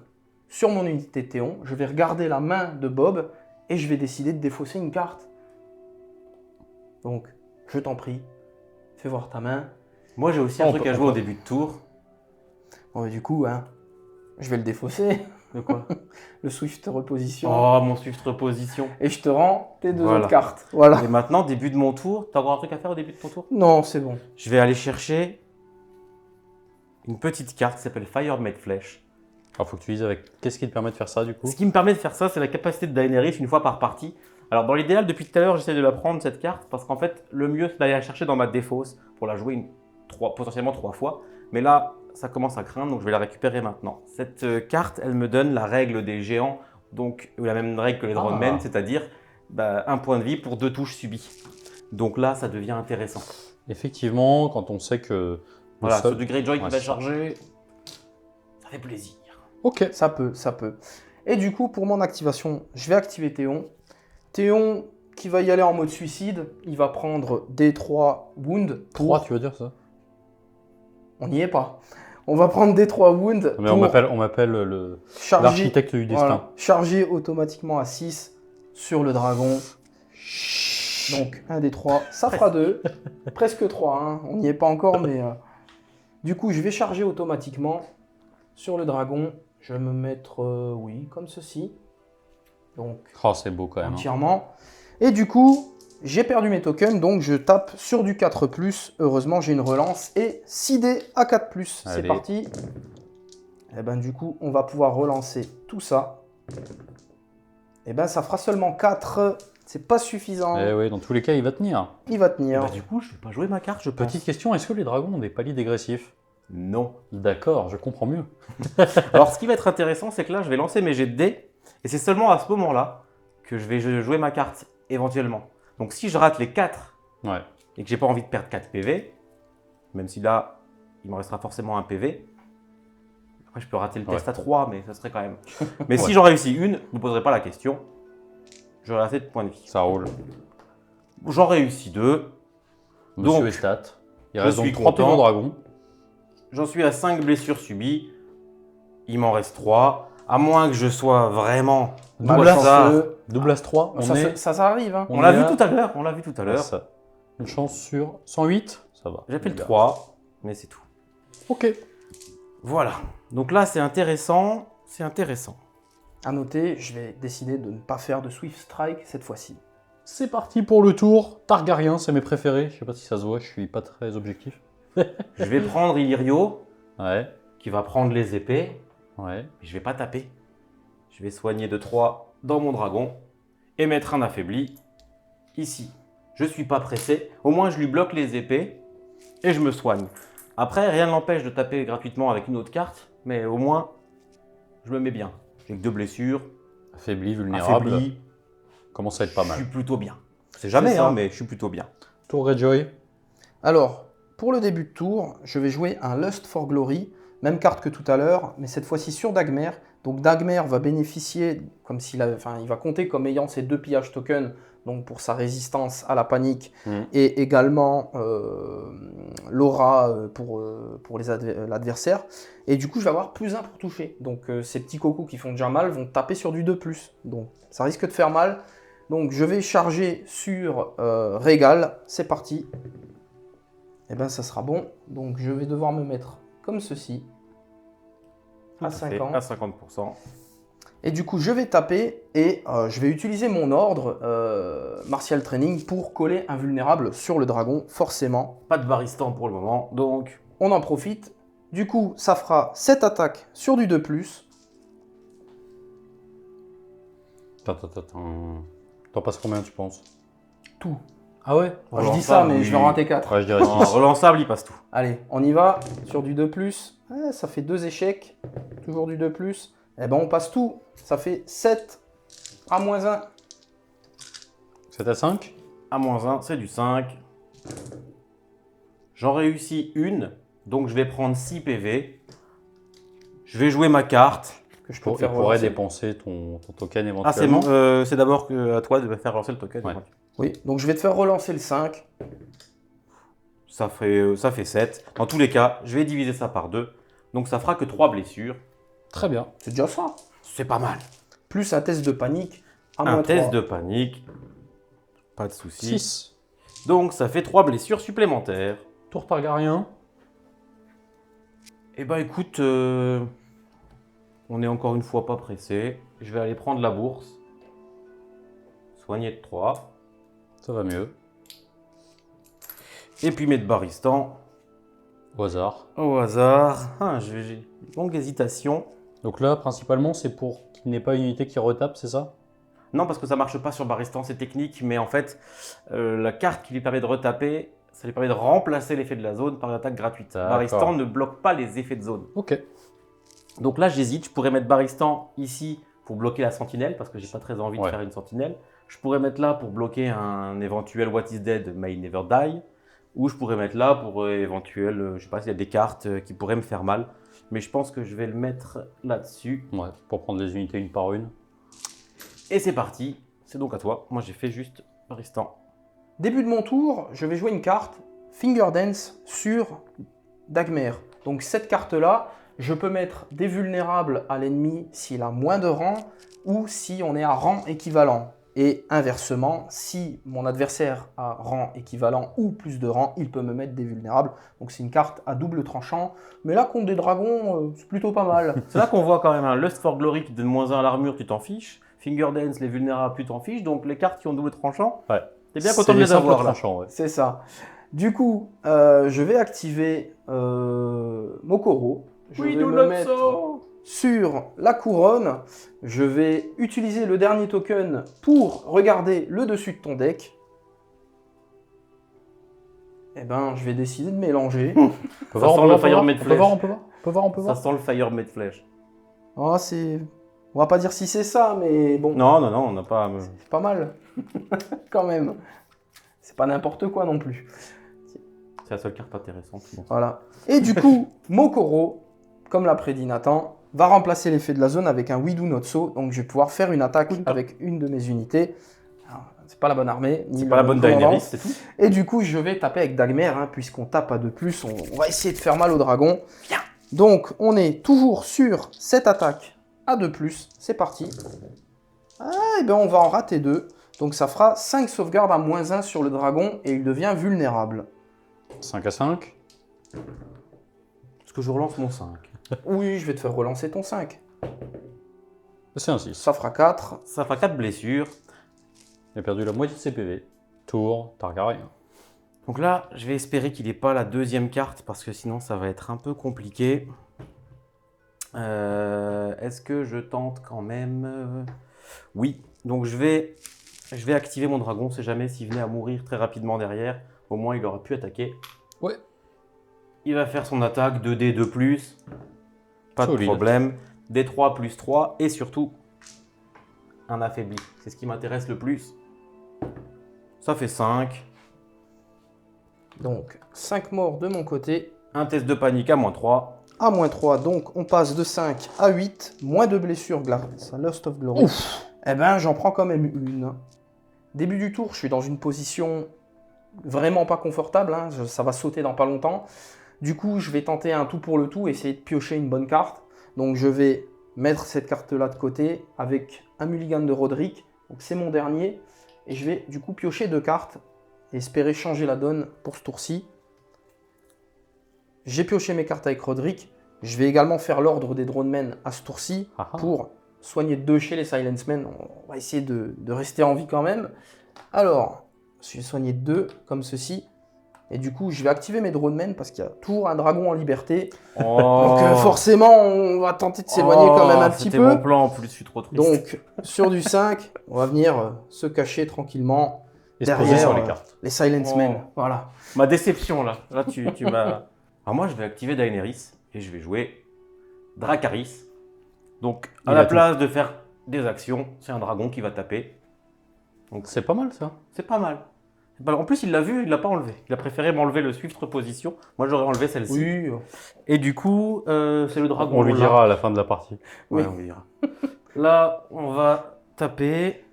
sur mon unité Théon. Je vais regarder la main de Bob et je vais décider de défausser une carte. Donc, je t'en prie, fais voir ta main. Moi, j'ai aussi un truc à jouer au début de tour. Bon, du coup, hein, je vais le défausser. De quoi? Le Swift reposition. Oh, mon Swift reposition. Et je te rends tes deux Voilà. autres cartes. Voilà. Et maintenant, début de mon tour. T'as encore un truc à faire au début de ton tour? Non, c'est bon. Je vais aller chercher une petite carte qui s'appelle Fire Made Flesh. Alors, faut que tu dises avec. Qu'est-ce qui te permet de faire ça du coup? Ce qui me permet de faire ça, c'est la capacité de Daenerys une fois par partie. Alors, dans l'idéal, depuis tout à l'heure, j'essaie de la prendre cette carte parce qu'en fait, le mieux, c'est d'aller la chercher dans ma défausse pour la jouer potentiellement 3 fois. Mais là, ça commence à craindre, donc je vais la récupérer maintenant. Cette carte, elle me donne la règle des géants, donc la même règle que les Dronemen, c'est-à-dire 1 point de vie pour 2 touches subies. Donc là, ça devient intéressant. Effectivement, quand on sait que. Voilà, sol- ce du Greyjoy qui Ouais, va c'est ça. charger, ça fait plaisir. Ok. Ça peut, ça peut. Et du coup, pour mon activation, je vais activer Théon. Théon, qui va y aller en mode suicide, il va prendre D3 wounds. 3, tu veux dire ça? On n'y est pas. On va prendre D3 wounds Mais pour on m'appelle charger, l'architecte du destin. voilà, charger automatiquement à 6 sur le dragon. Donc 1 D3, ça fera 2. Presque 3, hein. On n'y est pas encore, mais... Du coup, je vais charger automatiquement sur le dragon. Je vais me mettre, oui, comme ceci. Donc, Oh, c'est beau quand même. Hein. entièrement. Et du coup, j'ai perdu mes tokens, donc je tape sur du 4+. Heureusement, j'ai une relance. Et 6D à 4+. C'est Allez. parti. Et ben du coup, on va pouvoir relancer tout ça. Et ben ça fera seulement 4. C'est pas suffisant. Eh oui, dans tous les cas, il va tenir. Il va tenir. Bah, du coup, je vais pas jouer ma carte, je pense. Petite question, est-ce que les dragons ont des paliers dégressifs? Non. D'accord, je comprends mieux. Alors, ce qui va être intéressant, c'est que là, je vais lancer mes jets de dés. Et c'est seulement à ce moment-là que je vais jouer ma carte, éventuellement. Donc, si je rate les 4 Ouais. et que j'ai pas envie de perdre 4 PV, même si là, il me restera forcément un PV. Après, je peux rater le test à 3, mais ça serait quand même... Mais si j'en réussis une, vous ne poserez pas la question. J'aurai assez de points de vie. Ça roule. J'en réussis 2. Monsieur Donc, est stat. Il je reste donc suis 3 content. PV dragons. J'en suis à 5 blessures subies. Il m'en reste 3. À moins que je sois vraiment... Double as, Malchanceux. double as 3, on est... Ça arrive. Hein. On l'a est vu à- tout à l'heure. On l'a vu tout à l'heure. Ça. Une chance sur 108, ça va. J'ai fait le Les gars. 3, mais c'est tout. Ok. Voilà. Donc là, c'est intéressant. C'est intéressant. À noter, je vais décider de ne pas faire de Swift Strike cette fois-ci. C'est parti pour le tour. Targaryen, c'est mes préférés. Je sais pas si ça se voit, je suis pas très objectif. Je vais prendre Illyrio, Ouais, qui va prendre les épées. ouais. Mais je vais pas taper. Je vais soigner de 3 dans mon dragon et mettre un affaibli ici. Je suis pas pressé. Au moins, je lui bloque les épées et je me soigne. Après, rien ne l'empêche de taper gratuitement avec une autre carte, mais au moins, je me mets bien. J'ai que 2 blessures. Affaibli, vulnérable. Affaibli. Commence à être pas Je mal. suis plutôt bien. C'est jamais, C'est ça. hein, mais je suis plutôt bien. Tour Greyjoy. Alors, pour le début de tour, je vais jouer un Lust for Glory, même carte que tout à l'heure, mais cette fois-ci sur Dagmer. Donc Dagmer va bénéficier, comme s'il avait, enfin, il va compter comme ayant ses 2 pillages tokens, donc pour sa résistance à la panique, et également l'aura pour l'adversaire. Et du coup, je vais avoir +1 pour toucher. Donc ces petits cocos qui font déjà mal vont taper sur du 2+. Donc ça risque de faire mal. Donc je vais charger sur Régal. C'est parti. Et ben ça sera bon. Donc je vais devoir me mettre comme ceci. À 50. À 50%. Et du coup, je vais taper et je vais utiliser mon ordre Martial Training pour coller invulnérable sur le dragon, forcément. Pas de Baristan pour le moment, donc On en profite. Du coup, ça fera 7 attaques sur du 2+. T'en passes combien, tu penses? Tout. Ah ouais? Je dis ça, mais oui. je vais en rater 4. Ouais, je dirais en 6. relançable, il passe tout. Allez, on y va. Sur du 2+. Ouais, ça fait 2 échecs. Toujours du 2+. Eh ben, on passe tout. Ça fait 7 à -1. 7 à 5? À -1, c'est du 5. J'en réussis une, donc je vais prendre 6 PV. Je vais jouer ma carte. Que je peux Tu faire pourrais relancer. dépenser ton token Ah, c'est éventuellement. bon. C'est d'abord à toi de faire lancer le token. Ouais. Oui, donc je vais te faire relancer le 5. Ça fait 7. Dans tous les cas, je vais diviser ça par 2. Donc ça fera que 3 blessures. Très bien. C'est déjà ça. C'est pas mal. Plus un test de panique à Un -3. test de panique. Pas de souci. 6. Donc ça fait 3 blessures supplémentaires. Tour Targaryen. Eh ben écoute, on est encore une fois pas pressé. Je vais aller prendre la bourse. Soigner de 3. Ça va mieux. Et puis mettre Baristan Au hasard. au hasard. Ah, j'ai une longue hésitation. Donc là, principalement, c'est pour qu'il n'ait pas une unité qui retape, c'est ça? Non, parce que ça marche pas sur Baristan, c'est technique, mais en fait, la carte qui lui permet de retaper, ça lui permet de remplacer l'effet de la zone par une attaque gratuite. D'accord. Baristan ne bloque pas les effets de zone. Ok. Donc là, j'hésite. Je pourrais mettre Baristan ici pour bloquer la sentinelle, parce que j'ai pas très envie de Ouais. faire une sentinelle. Je pourrais mettre là pour bloquer un éventuel What is Dead, May Never Die. Ou je pourrais mettre là pour éventuel, je sais pas s'il y a des cartes qui pourraient me faire mal. Mais je pense que je vais le mettre là-dessus. Ouais, pour prendre les unités une par une. Et c'est parti. C'est donc à toi. Moi, j'ai fait juste Baristan. Début de mon tour, je vais jouer une carte Finger Dance sur Dagmer. Donc cette carte-là, je peux mettre des vulnérables à l'ennemi s'il a moins de rang ou si on est à rang équivalent. Et inversement, si mon adversaire a rang équivalent ou plus de rang, il peut me mettre des vulnérables. Donc c'est une carte à double tranchant. Mais là, contre des dragons, c'est plutôt pas mal. C'est là qu'on voit quand même un Lust for Glory qui donne -1 à l'armure, tu t'en fiches. Finger Dance, les vulnérables, tu t'en fiches. Donc les cartes qui ont double tranchant, Ouais. t'es bien content de C'est les avoir là. tranchants, ouais. C'est ça. Du coup, je vais activer Mokoro. Je vais me mettre sur la couronne. Je vais utiliser le dernier token pour regarder le dessus de ton deck. Eh ben, je vais décider de mélanger. On peut voir, sent on le peut voir, Fire on Made peut voir, on Flesh. peut voir, on peut voir, on peut Ça voir. sent le Fire Made Flesh. Oh, c'est... On va pas dire si c'est ça, mais bon, Non, non, non, on n'a pas. c'est pas mal. Quand même. C'est pas n'importe quoi non plus. C'est la seule carte intéressante. Bon. Voilà. Et du coup, Mokoro, comme l'a prédit Nathan, va remplacer l'effet de la zone avec un We Do Not So. Donc je vais pouvoir faire une attaque avec une de mes unités. Alors, c'est pas la bonne armée, ni C'est le pas la bonne commandant. Daenerys, c'est tout. Et du coup, je vais taper avec Dagmer, hein, puisqu'on tape à 2+, on va essayer de faire mal au dragon. Donc on est toujours sur cette attaque à 2+, c'est parti. Ah, et ben on va en rater 2. Donc ça fera 5 sauvegardes à -1 sur le dragon et il devient vulnérable. 5 à 5. Est-ce que je relance mon 5? Oui, je vais te faire relancer ton 5. C'est un 6. Ça fera 4. Ça fera 4 blessures. Il a perdu la moitié de ses PV. Tour, Targaryen. Donc là, je vais espérer qu'il n'ait pas la deuxième carte parce que sinon ça va être un peu compliqué. Est-ce que je tente quand même? Oui. Donc je vais activer mon dragon. On sait jamais s'il venait à mourir très rapidement derrière. Au moins, il aura pu attaquer. Ouais. Il va faire son attaque 2D 2+. Pas de Solide. problème. D3 plus 3 et surtout un affaibli. C'est ce qui m'intéresse le plus. Ça fait 5. Donc 5 morts de mon côté. Un test de panique à -3. À -3, donc on passe de 5 à 8. Moins de blessures grâce à Lust of Glory. Eh ben, j'en prends quand même une. Début du tour, je suis dans une position vraiment pas confortable. Hein. Ça va sauter dans pas longtemps. Du coup, je vais tenter un tout pour le tout, essayer de piocher une bonne carte. Donc je vais mettre cette carte-là de côté avec un mulligan de Roderick. Donc c'est mon dernier. Et je vais du coup piocher 2 cartes et espérer changer la donne pour ce tour-ci. J'ai pioché mes cartes avec Roderick. Je vais également faire l'ordre des Dronemen à ce tour-ci Ah ah. pour soigner 2 chez les Silencemen. On va essayer de rester en vie quand même. Alors, je vais soigner 2 comme ceci. Et du coup, je vais activer mes Dronemen parce qu'il y a toujours un dragon en liberté. Oh. Donc forcément, on va tenter de s'éloigner quand même un petit C'était peu. mon plan en plus, je suis trop triste. Donc, sur du 5, on va venir se cacher tranquillement Et se poser derrière sur les cartes. les Silencemen. Oh. Voilà. Ma déception là. Là, tu m'as. Alors moi, je vais activer Daenerys et je vais jouer Dracarys. Donc, à Il la a tout. place de faire des actions, c'est un dragon qui va taper. Donc, C'est pas mal ça. c'est pas mal. En plus, il l'a vu, il l'a pas enlevé. Il a préféré m'enlever le Swift position. Moi, j'aurais enlevé celle-ci. Oui. Et du coup, c'est le dragon. On lui là. dira à la fin de la partie. Ouais, Oui. on lui dira. Là, on va taper,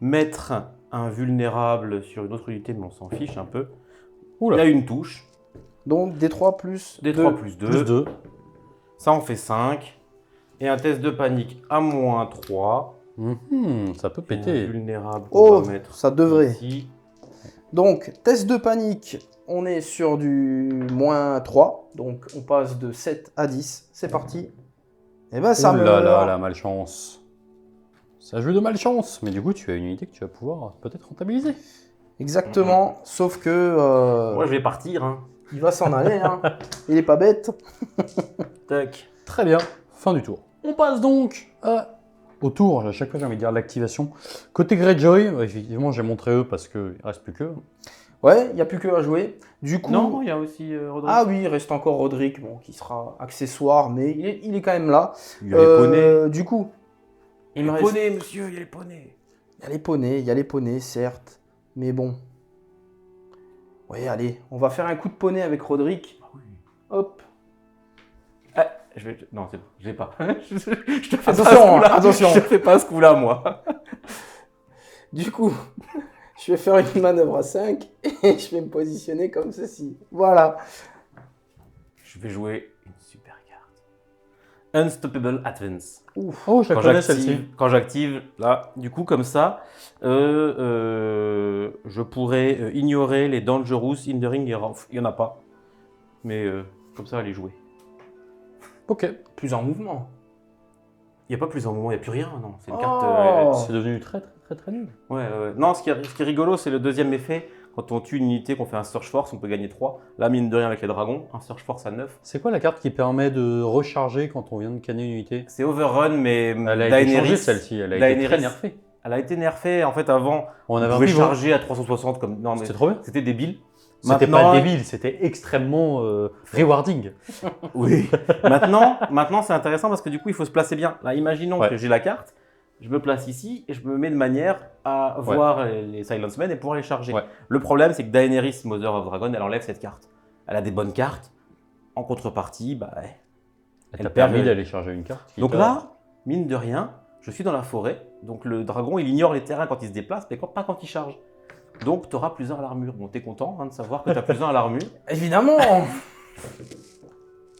mettre un vulnérable sur une autre unité, mais on s'en fiche un peu. Oula. Il y a une touche. Donc, D3 plus D3 2. plus 2. Plus 2. Ça en fait 5. Et un test de panique à -3. Ça peut Et un péter. vulnérable qu'on Oh, va mettre ça devrait. ici. Donc, test de panique, on est sur du -3. Donc, on passe de 7 à 10. C'est parti. Et ben, ça Oh meurt. là là, la malchance. Ça joue de malchance. Mais du coup, tu as une unité que tu vas pouvoir peut-être rentabiliser. Exactement. Sauf que Moi, je vais partir. Hein. il va s'en aller. Hein. Il est pas bête. Tac. Très bien, fin du tour. On passe donc au tour, à chaque fois j'ai envie de dire l'activation. Côté Greyjoy, effectivement j'ai montré eux parce qu'il ne reste plus qu'eux. Ouais, il n'y a plus que à jouer. Du coup, Non, il y a aussi Roderick. ah oui, il reste encore Roderick, bon, qui sera accessoire, mais il est quand même là. Il y a les poneys. Du coup, il Il y me a les reste... poneys, monsieur, il y a les poneys. Il y a les poneys, certes, mais bon. Ouais, allez, on va faire un coup de poney avec Roderick. Hop. Non, c'est bon, je l'ai pas. Je te fais Attention, pas ce coup-là. attention. Je te fais pas ce coup-là, moi. Du coup, je vais faire une manœuvre à 5 et je vais me positionner comme ceci. Voilà. Je vais jouer une super carte. Unstoppable Advance. Ouf. Oh, je la connais celle-ci. Quand j'active, là, du coup, comme ça, je pourrais ignorer les Dangerous, Hindering et Rough. Il n'y en a pas. Mais comme ça, elle est jouée. Ok. Plus en mouvement. Il n'y a pas plus en mouvement, il n'y a plus rien, non. C'est une Oh. carte. C'est devenu très nul. Ouais. Non, ce qui est rigolo, c'est le deuxième effet. Quand on tue une unité, qu'on fait un Search Force, on peut gagner 3. Là, mine de rien, avec les dragons, un Search Force à 9. C'est quoi la carte qui permet de recharger quand on vient de canner une unité? C'est Overrun, mais Elle a été changée celle-ci, elle a été Daenerys, très nerfée. Elle a été nerfée. En fait, avant, On on avait pouvait repris, charger à 360 comme. Non, mais C'était trop bien. c'était débile. C'était Maintenant- pas débile, c'était extrêmement rewarding. Oui. Maintenant, c'est intéressant parce que du coup, il faut se placer bien. Là, imaginons Ouais. que j'ai la carte, je me place ici et je me mets de manière à voir les Silence Men et pouvoir les charger. Ouais. Le problème, c'est que Daenerys, Mother of Dragon, elle enlève cette carte. Elle a des bonnes cartes. En contrepartie, bah, Elle Elle t'a perd permis le- d'aller charger une carte. qui donc t'a- là, mine de rien, je suis dans la forêt. Donc le dragon, il ignore les terrains quand il se déplace, mais pas quand il charge. Donc tu auras plus 1 à l'armure. Bon, t'es content de savoir que tu as plus 1 à l'armure. Évidemment.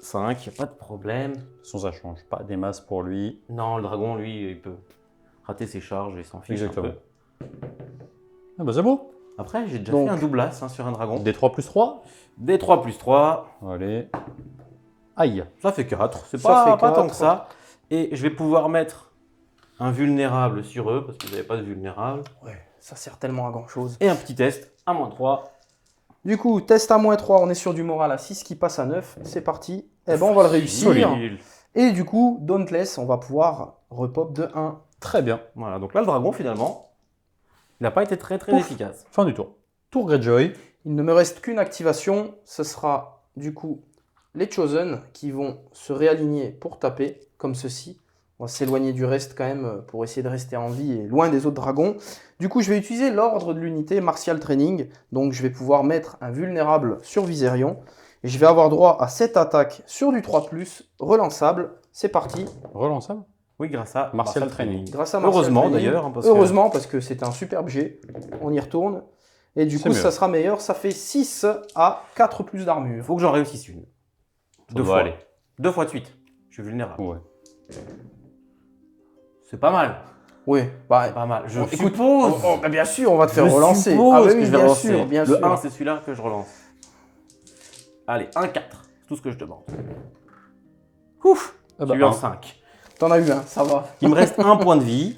5, y a pas de problème. De toute façon, ça change pas des masses pour lui. Non, le dragon, lui, il peut rater ses charges et s'en fiche un Exactement. peu. Ah bah c'est beau. Après, j'ai déjà Donc- fait un double as sur un dragon. D3 plus 3. D3 plus 3, Allez. Aïe. ça fait 4. C'est Ça pas, fait pas tant 4. que ça. Et je vais pouvoir mettre un vulnérable sur eux, parce que vous n'avez pas de vulnérable. Ouais, ça sert tellement à grand chose. Et un petit test à -3. Du coup, test à -3, on est sur du moral à 6 qui passe à 9. C'est parti. Eh ben, on va le réussir. Solide. Et du coup, Dauntless, on va pouvoir repop de 1. Très bien. Voilà, donc là, le dragon, finalement, il n'a pas été très Ouf. efficace. Fin du tour. Tour Greyjoy. Il ne me reste qu'une activation. Ce sera du coup les Chosen qui vont se réaligner pour taper, comme ceci. On va s'éloigner du reste quand même pour essayer de rester en vie et loin des autres dragons. Du coup, je vais utiliser l'ordre de l'unité Martial Training. Donc, je vais pouvoir mettre un vulnérable sur Viserion. Et je vais avoir droit à 7 attaques sur du 3+, relançable. C'est parti. Relançable. Oui, grâce à Martial Martial Training. Grâce à Martial Heureusement, Training. d'ailleurs, hein, parce que- Heureusement, parce que c'est un superbe jet. On y retourne. Et du C'est coup, mieux. ça sera meilleur. Ça fait 6 à 4 plus Il d'armure. faut que j'en réussisse une. Ça Deux doit fois. aller. 2 fois de suite. Je suis vulnérable. Ouais. C'est pas mal. Oui, bah, Pas mal. Je écoute, suppose. bah, bien sûr, on va te faire Je relancer. suppose Ah, bah que oui, je vais bien relancer. sûr, bien Le sûr. 1, c'est celui-là que je relance. Allez, 1-4. C'est tout ce que je demande. Ouf. Ah bah, J'ai eu un un. 5. T'en as eu un, ça va. Il me reste un point de vie.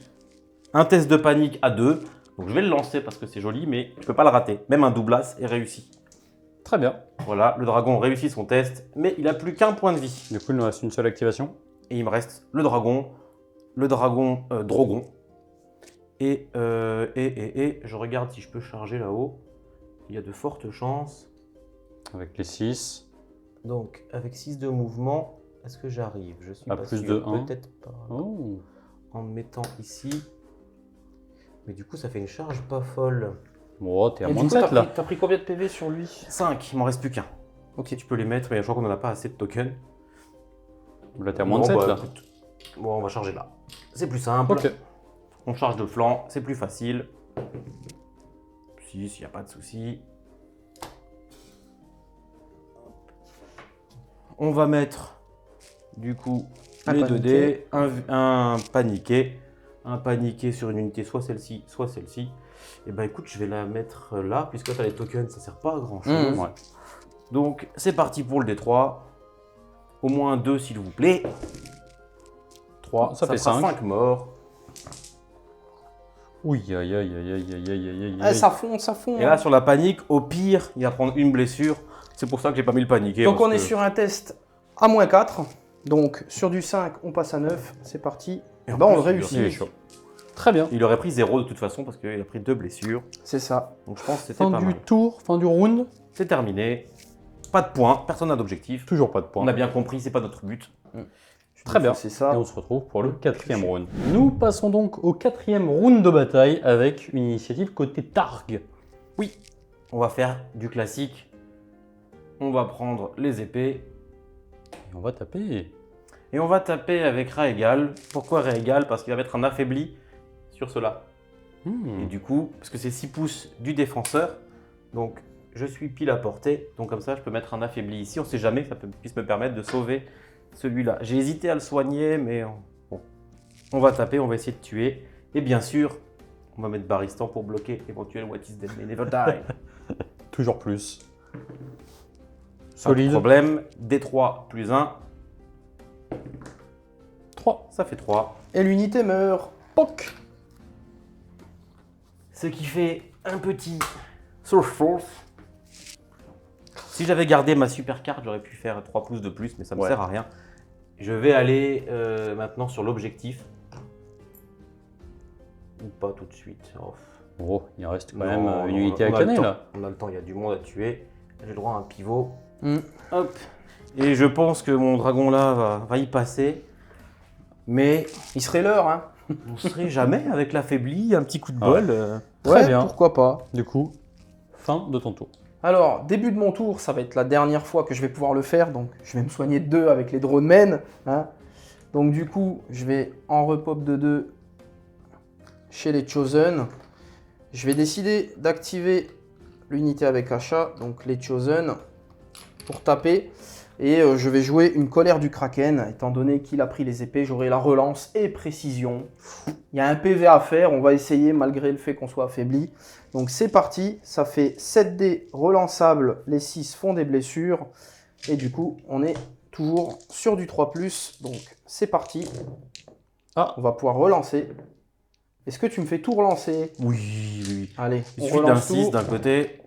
Un test de panique à 2. Donc je vais le lancer parce que c'est joli, mais je peux pas le rater. Même un double as est réussi. Très bien. Voilà, le dragon réussit son test, mais il a plus qu'un point de vie. Du coup, il nous reste une seule activation. Et il me reste le dragon Drogon. Et je regarde si je peux charger là-haut. Il y a de fortes chances. Avec les 6. Donc, avec 6 de mouvement, est-ce que j'arrive? Je suis À pas plus sûr. de un. Peut-être pas. Oh. En me mettant ici. Mais du coup, ça fait une charge pas folle. Bon, t'es à Et moins du de coup, 7 là. t'as pris combien de PV sur lui? 5, il m'en reste plus qu'un. Ok. Tu peux les mettre, mais je crois qu'on n'en a pas assez de tokens. Là, t'es à moins de Bon, 7 bah, là. écoute. Bon, on va charger là. C'est plus simple. Ok. On charge de flanc, c'est plus facile. Si, s'il n'y a pas de souci. On va mettre, du coup, Un les paniqué. 2 dés, un paniqué. Un paniqué sur une unité, soit celle-ci, soit celle-ci. Et ben écoute, je vais la mettre là, puisque tu as les tokens, ça sert pas à grand chose. Mmh. Ouais. Donc c'est parti pour le D3. Au moins 2 s'il vous plaît. 3, Ça fait fera 5. 5 morts. Oui, aïe, aïe, aïe, aïe, aïe, aïe, aïe, aïe. Eh, ça fond, ça fond. Et là sur la panique, au pire, il va prendre une blessure. C'est pour ça que j'ai pas mis le paniquer. Donc parce on est que- sur un test à -4. Donc sur du 5, on passe à 9. C'est parti. Et en Bah, on le plus, réussit. Il est chaud. Très bien. Il aurait pris 0 de toute façon parce qu'il a pris 2 blessures. C'est ça. Donc je pense que c'était Fin pas du mal. tour, fin du round. C'est terminé. Pas de points, personne n'a d'objectif. Toujours pas de On points. a bien compris, c'est pas notre but. Très bien. C'est Et ça. on se retrouve pour le 4e round. Nous passons donc au 4e round de bataille avec une initiative côté Targ. On va faire du classique. On va prendre les épées Et on va taper. et on va taper avec Raegal. Pourquoi Raegal? Parce qu'il va mettre un affaibli sur cela. Et du coup, parce que c'est 6 pouces du défenseur, donc je suis pile à portée. Donc comme ça, je peux mettre un affaibli ici. On sait jamais que ça puisse me permettre de sauver celui-là. J'ai hésité à le soigner, mais bon. On va taper, on va essayer de tuer. Et bien sûr, on va mettre Baristan pour bloquer éventuel What is Dead May Never Die. Toujours plus. Pas de Solide. problème. D3 plus 1, 3. ça fait 3. Et l'unité meurt. Poc. Ce qui fait un petit Source Force. Si j'avais gardé ma super carte, j'aurais pu faire 3 pouces de plus, mais ça ne me Ouais. sert à rien. Je vais aller maintenant sur l'objectif. Ou pas tout de suite. Oh. Oh, il reste quand Non, même non, une unité on à a le canner temps. là. On a le temps, il y a du monde à tuer. J'ai le droit à un pivot. Mm. Hop. Et je pense que mon dragon là va y passer. Mais Il serait l'heure, hein. on ne serait jamais avec l'affaibli, un petit coup de Ah bol. Très Ouais, bien. pourquoi pas. Du coup, fin de ton tour. Alors, début de mon tour, ça va être la dernière fois que je vais pouvoir le faire, donc je vais me soigner de 2 avec les drone men. Hein. Donc du coup, je vais en repop de 2 chez les Chosen. Je vais décider d'activer l'unité avec achat, donc les Chosen, pour taper. Et je vais jouer une colère du Kraken, étant donné qu'il a pris les épées, j'aurai la relance et précision. Il y a un PV à faire, on va essayer malgré le fait qu'on soit affaibli. Donc c'est parti, ça fait 7 dés relançables, les 6 font des blessures. Et du coup, on est toujours sur du 3+, donc c'est parti. Ah. On va pouvoir relancer. Est-ce que tu me fais tout relancer? Oui, oui. Allez, Il on suffit d'un relance 6 tout. d'un côté.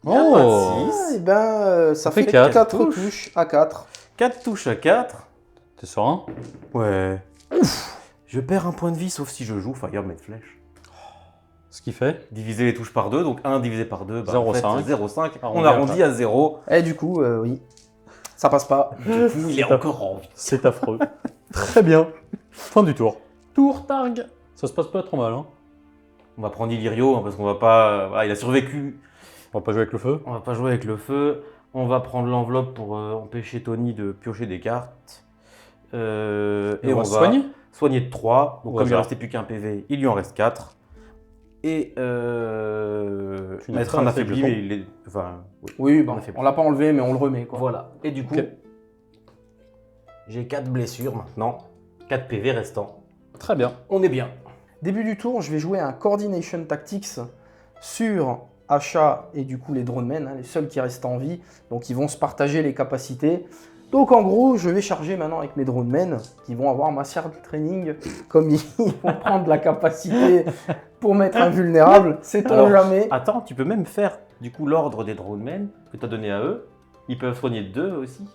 Oh. Ah, et ben, ça fait fait quatre 4 touches. touches à 4. 4 touches à 4. T'es serein? Ouais. Je perds un point de vie sauf si je joue Fire Med Flèche. Ce qui fait Diviser les touches par 2, donc 1 divisé par 2, bah, 0,5. 0,5. On Arrondi arrondit à 0. Et du coup, oui, ça passe pas. Du coup, il est encore en vie. c'est affreux. Très bien. Fin du tour. Tour Targ. Ça se passe pas trop mal, hein. On va prendre Illyrio hein, parce qu'on va pas. Voilà, il a survécu. On va pas jouer avec le feu. On va pas jouer avec le feu. On va prendre l'enveloppe pour empêcher Tony de piocher des cartes. Et Et on va on se va soigner. soigner de 3. Donc Au comme il ne hasard. restait plus qu'un PV, il lui en reste 4. Et Tu mettre mettras un un affaibli, jeton. mais il est. Enfin, oui. Oui, bah, On a fait on l'a pas enlevé, mais on le remet, quoi. Voilà. Et du coup, Ok. j'ai 4 blessures maintenant. 4 PV restants. Très bien. On est bien. Début du tour, je vais jouer un Coordination Tactics sur Achat et du coup les Drone Men, hein, les seuls qui restent en vie. Donc ils vont se partager les capacités. Donc en gros, je vais charger maintenant avec mes Drone Men qui vont avoir Martial Training. Comme ils vont prendre la capacité pour mettre invulnérable, sait-on Alors, jamais. Attends, tu peux même faire du coup l'ordre des drone men que tu as donné à eux. Ils peuvent soigner 2 aussi.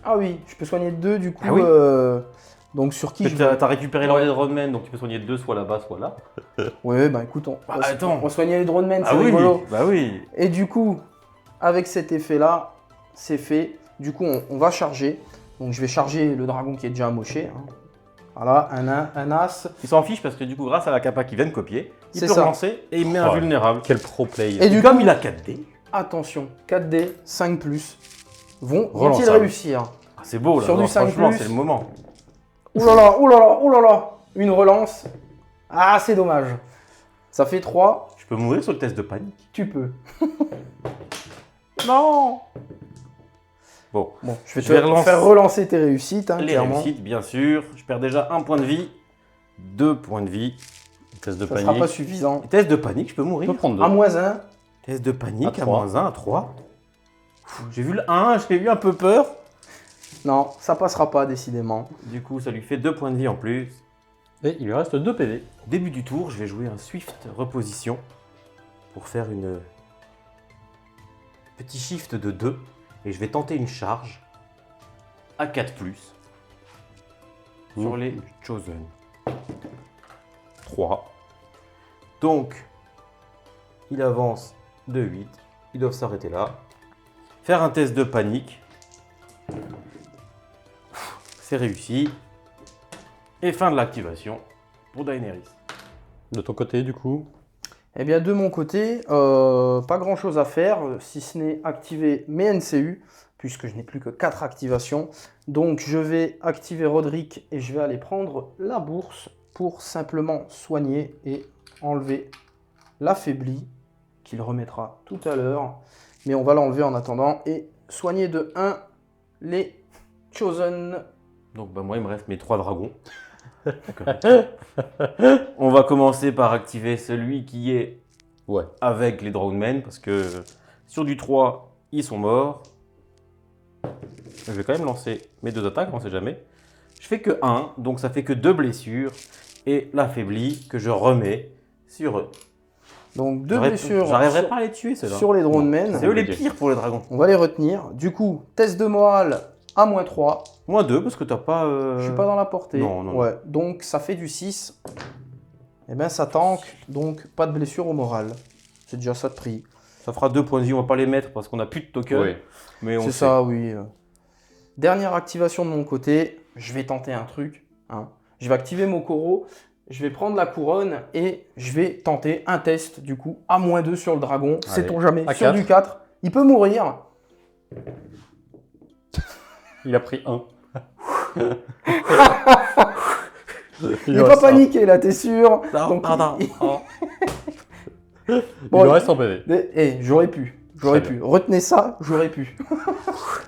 Ah oui, je peux soigner 2 du coup. Ah oui. Donc sur qui Tu je vais... as récupéré l'ordre des drone men, donc tu peux soigner 2 soit là-bas, soit là. Ouais, bah écoute, attends. on soignait les Drone Men, c'est Ah oui, rigolo. bah oui. Et du coup, avec cet effet-là, c'est fait. Du coup, on va charger. Donc, je vais charger le dragon qui est déjà amoché. Hein. Voilà, un as. Il s'en fiche parce que du coup, grâce à la capa qu'il vient de copier, il C'est peut ça. relancer et il met Oh, invulnérable. Quel pro play. Et du Comme coup, il a 4D, attention, 4D, 5+. Vont-ils Relançable. réussir? ah, c'est beau là. Sur non, du 5+. franchement, c'est le moment. Ouh là là, ouh là là, ouh là là. Une relance. Ah, c'est dommage. Ça fait 3. Je peux mourir sur le test de panique. Tu peux. Non. Bon, Bon, je vais Je te vais relancer- faire relancer tes réussites, hein, les clairement. réussites, bien sûr. Je perds déjà 1 point de vie, 2 points de vie, Test de Ça sera panique. pas suffisant. Test de panique, je peux On mourir. peut prendre 2. À -1. Test de panique, À à trois. -1, à 3. J'ai vu le 1, j'ai eu un peu peur. Non, ça passera pas, décidément. Du coup, ça lui fait 2 points de vie en plus. Et il lui reste 2 PV. Début du tour, je vais jouer un Swift Reposition pour faire une petit shift de 2 et je vais tenter une charge à 4+, sur les Chosen. 3. Donc, il avance de 8. Ils doivent s'arrêter là. Faire un test de panique. C'est réussi. Et fin de l'activation pour Daenerys. De ton côté, du coup. Eh bien, de mon côté, pas grand chose à faire, si ce n'est activer mes NCU, puisque je n'ai plus que 4 activations. Donc, je vais activer Roderick et je vais aller prendre la bourse pour simplement soigner et enlever l'affaibli, qu'il remettra tout à l'heure. Mais on va l'enlever en attendant et soigner de 1 les Chosen. Donc bah moi il me reste mes 3 dragons. On va commencer par activer celui qui est Ouais. avec les Drownmen parce que sur du 3 ils sont morts. Je vais quand même lancer mes 2 attaques, on sait jamais. Je fais que 1, donc ça fait que 2 blessures et l'affaibli que je remets sur eux. Donc 2 blessures J'arriverai pas à les tuer ceux-là. sur les Drownmen. C'est eux les pires pour les dragons. On va les retenir. Du coup, test de morale à -3. Moins 2 parce que t'as pas... Je suis pas dans la portée. non, non, Ouais. Donc ça fait du 6. Et bien ça tank, donc pas de blessure au moral. C'est déjà ça de prix. Ça fera 2 points de vie, on va pas les mettre parce qu'on a plus de tokens. Oui. Mais on C'est sait. ça, oui. Dernière activation de mon côté. Je vais tenter un truc. Hein. Je vais activer Mokoro. Je vais prendre la couronne et je vais tenter un test du coup à -2 sur le dragon. Allez. Sait-on jamais. À Sur 4. du 4. Il peut mourir. Il a pris 1. Il n'est pas paniqué là, t'es sûr? Non, Donc, pardon. Il Bon, lui reste en PV. J'aurais pu. J'aurais Très pu. Retenez ça, j'aurais pu.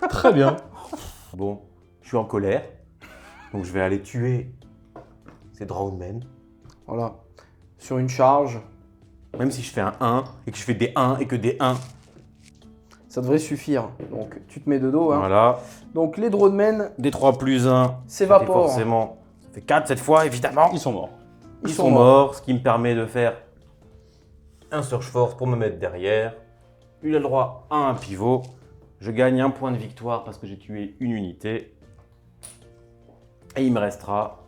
Très bien. Bon, je suis en colère, donc je vais aller tuer ces Drownmen. Voilà. Sur une charge, Même si je fais un 1 et que je fais des 1 et que des 1. ça devrait suffire. Donc tu te mets de dos. Hein. Voilà. Donc les Drownmen Des 3 plus 1. s'évaporent. Forcément. Ça fait 4 cette fois, évidemment. Ils sont morts. Ils sont morts, ce qui me permet de faire un Surge Force pour me mettre derrière. Il a le droit à un pivot. Je gagne un point de victoire parce que j'ai tué une unité. Et il me restera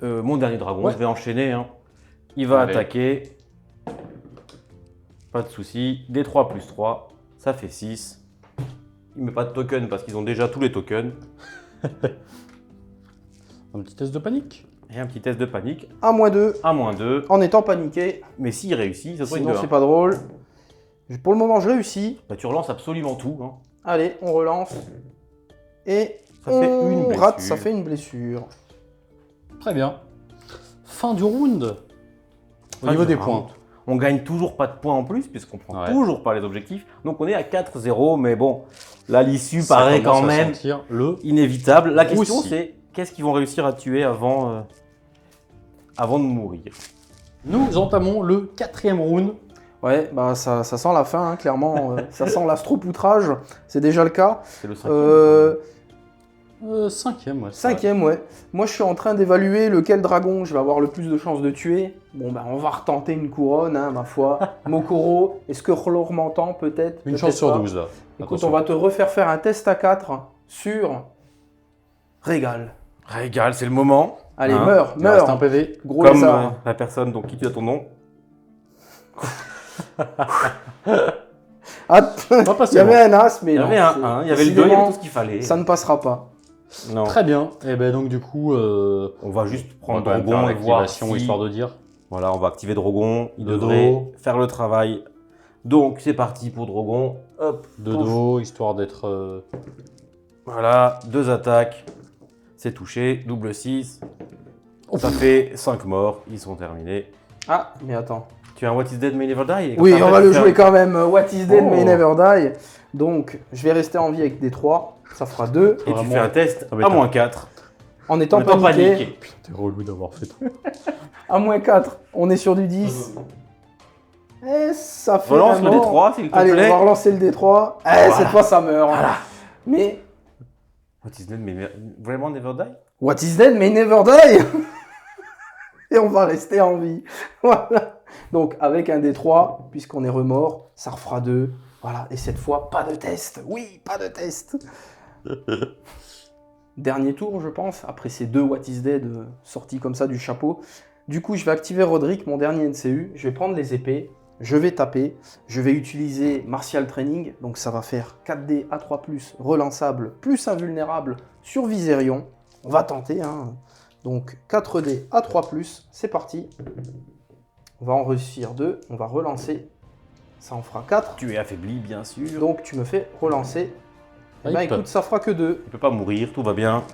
mon dernier dragon. Ouais. Je vais enchaîner. Hein. Il va Allez. attaquer. Pas de souci. Des 3 plus 3, ça fait 6. Il met pas de token parce qu'ils ont déjà tous les tokens. Un petit test de panique. Et un petit test de panique À -2 à -2. en étant paniqué. Mais s'il réussit, ça sera une Sinon 2-1. c'est pas drôle. Pour le moment je réussis. Bah, tu relances absolument tout. Hein. Allez, on relance. Et Ça fait on une blessure. rate, ça fait une blessure. Très bien. Fin du round. Au Fin niveau du des round. points. On gagne toujours pas de points en plus puisqu'on prend Ouais. toujours pas les objectifs. Donc on est à 4-0, mais bon, là l'issue Ça paraît commence quand à même sentir le... inévitable. La question Aussi. c'est qu'est-ce qu'ils vont réussir à tuer avant de mourir. Nous entamons le 4e round. Ouais, bah ça sent la fin, hein, clairement. Ça sent l'astropoutrage. C'est déjà le cas. C'est le 5e. 5e, ouais. c'est vrai. 5e, ouais. Moi, je suis en train d'évaluer lequel dragon je vais avoir le plus de chances de tuer. Bon, bah, on va retenter une couronne, hein, ma foi. Mokoro, est-ce que Rolor m'entend peut-être? Une Peut-être chance sur pas. 12, là. Écoute, Attention. on va te refaire faire un test à 4 sur Régal. Régal, c'est le moment. Allez, Hein, meurs, Il reste un meurs. PV. Gros Comme lézard. la personne dont qui tu as ton nom. Ah, On va passer il y avait loin. un as, mais Il y non, avait un c'est- 1, il y avait le 2, il y avait décidément, tout ce qu'il fallait. ça ne passera pas. Non. Très bien. Et ben donc du coup, On va juste on va prendre quand même faire Drogon et voir l'activation si... histoire de dire. Voilà, on va activer Drogon. Il De devrait dos. faire le travail. Donc c'est parti pour Drogon. Hop. De Pouf. dos, histoire d'être... Voilà, 2 attaques. C'est touché, double 6. Ça fait 5 morts, ils sont terminés. Ah, mais attends. Tu as un What is Dead May Never Die et Oui, comme ça, on va après, le tu fais jouer quand même. What is dead Oh. may never die. Donc, je vais rester en vie avec des 3. Ça fera 2. Et tu Vraiment. fais un test Ça va à être moins 4. en étant En étant paniqué. paniqué. T'es relou d'avoir fait ça. À -4, on est sur du 10. Et ça fait Relance le vraiment- D3, s'il te Allez, plaît. on va relancer le D3. Cette fois, ça meurt. Mais What is dead, mais vraiment Never Die? what is dead may never die. Et on va rester en vie. Voilà. Donc, avec un D3, puisqu'on est remords, ça refera 2. Voilà. Et cette fois, pas de test. Oui, pas de test. Dernier tour, je pense, après ces 2 What is Dead sortis comme ça du chapeau. Du coup, je vais activer Roderick, mon dernier NCU. Je vais prendre les épées. Je vais taper. Je vais utiliser Martial Training. Donc, ça va faire 4D A3+, relançable, plus invulnérable sur Viserion. On va tenter, hein. Donc 4D à 3+, c'est parti. On va en réussir 2, on va relancer. Ça en fera 4. Tu es affaibli, bien sûr. Donc tu me fais relancer. Eh ben, Hop. écoute, ça fera que 2. Il peut pas mourir, tout va bien.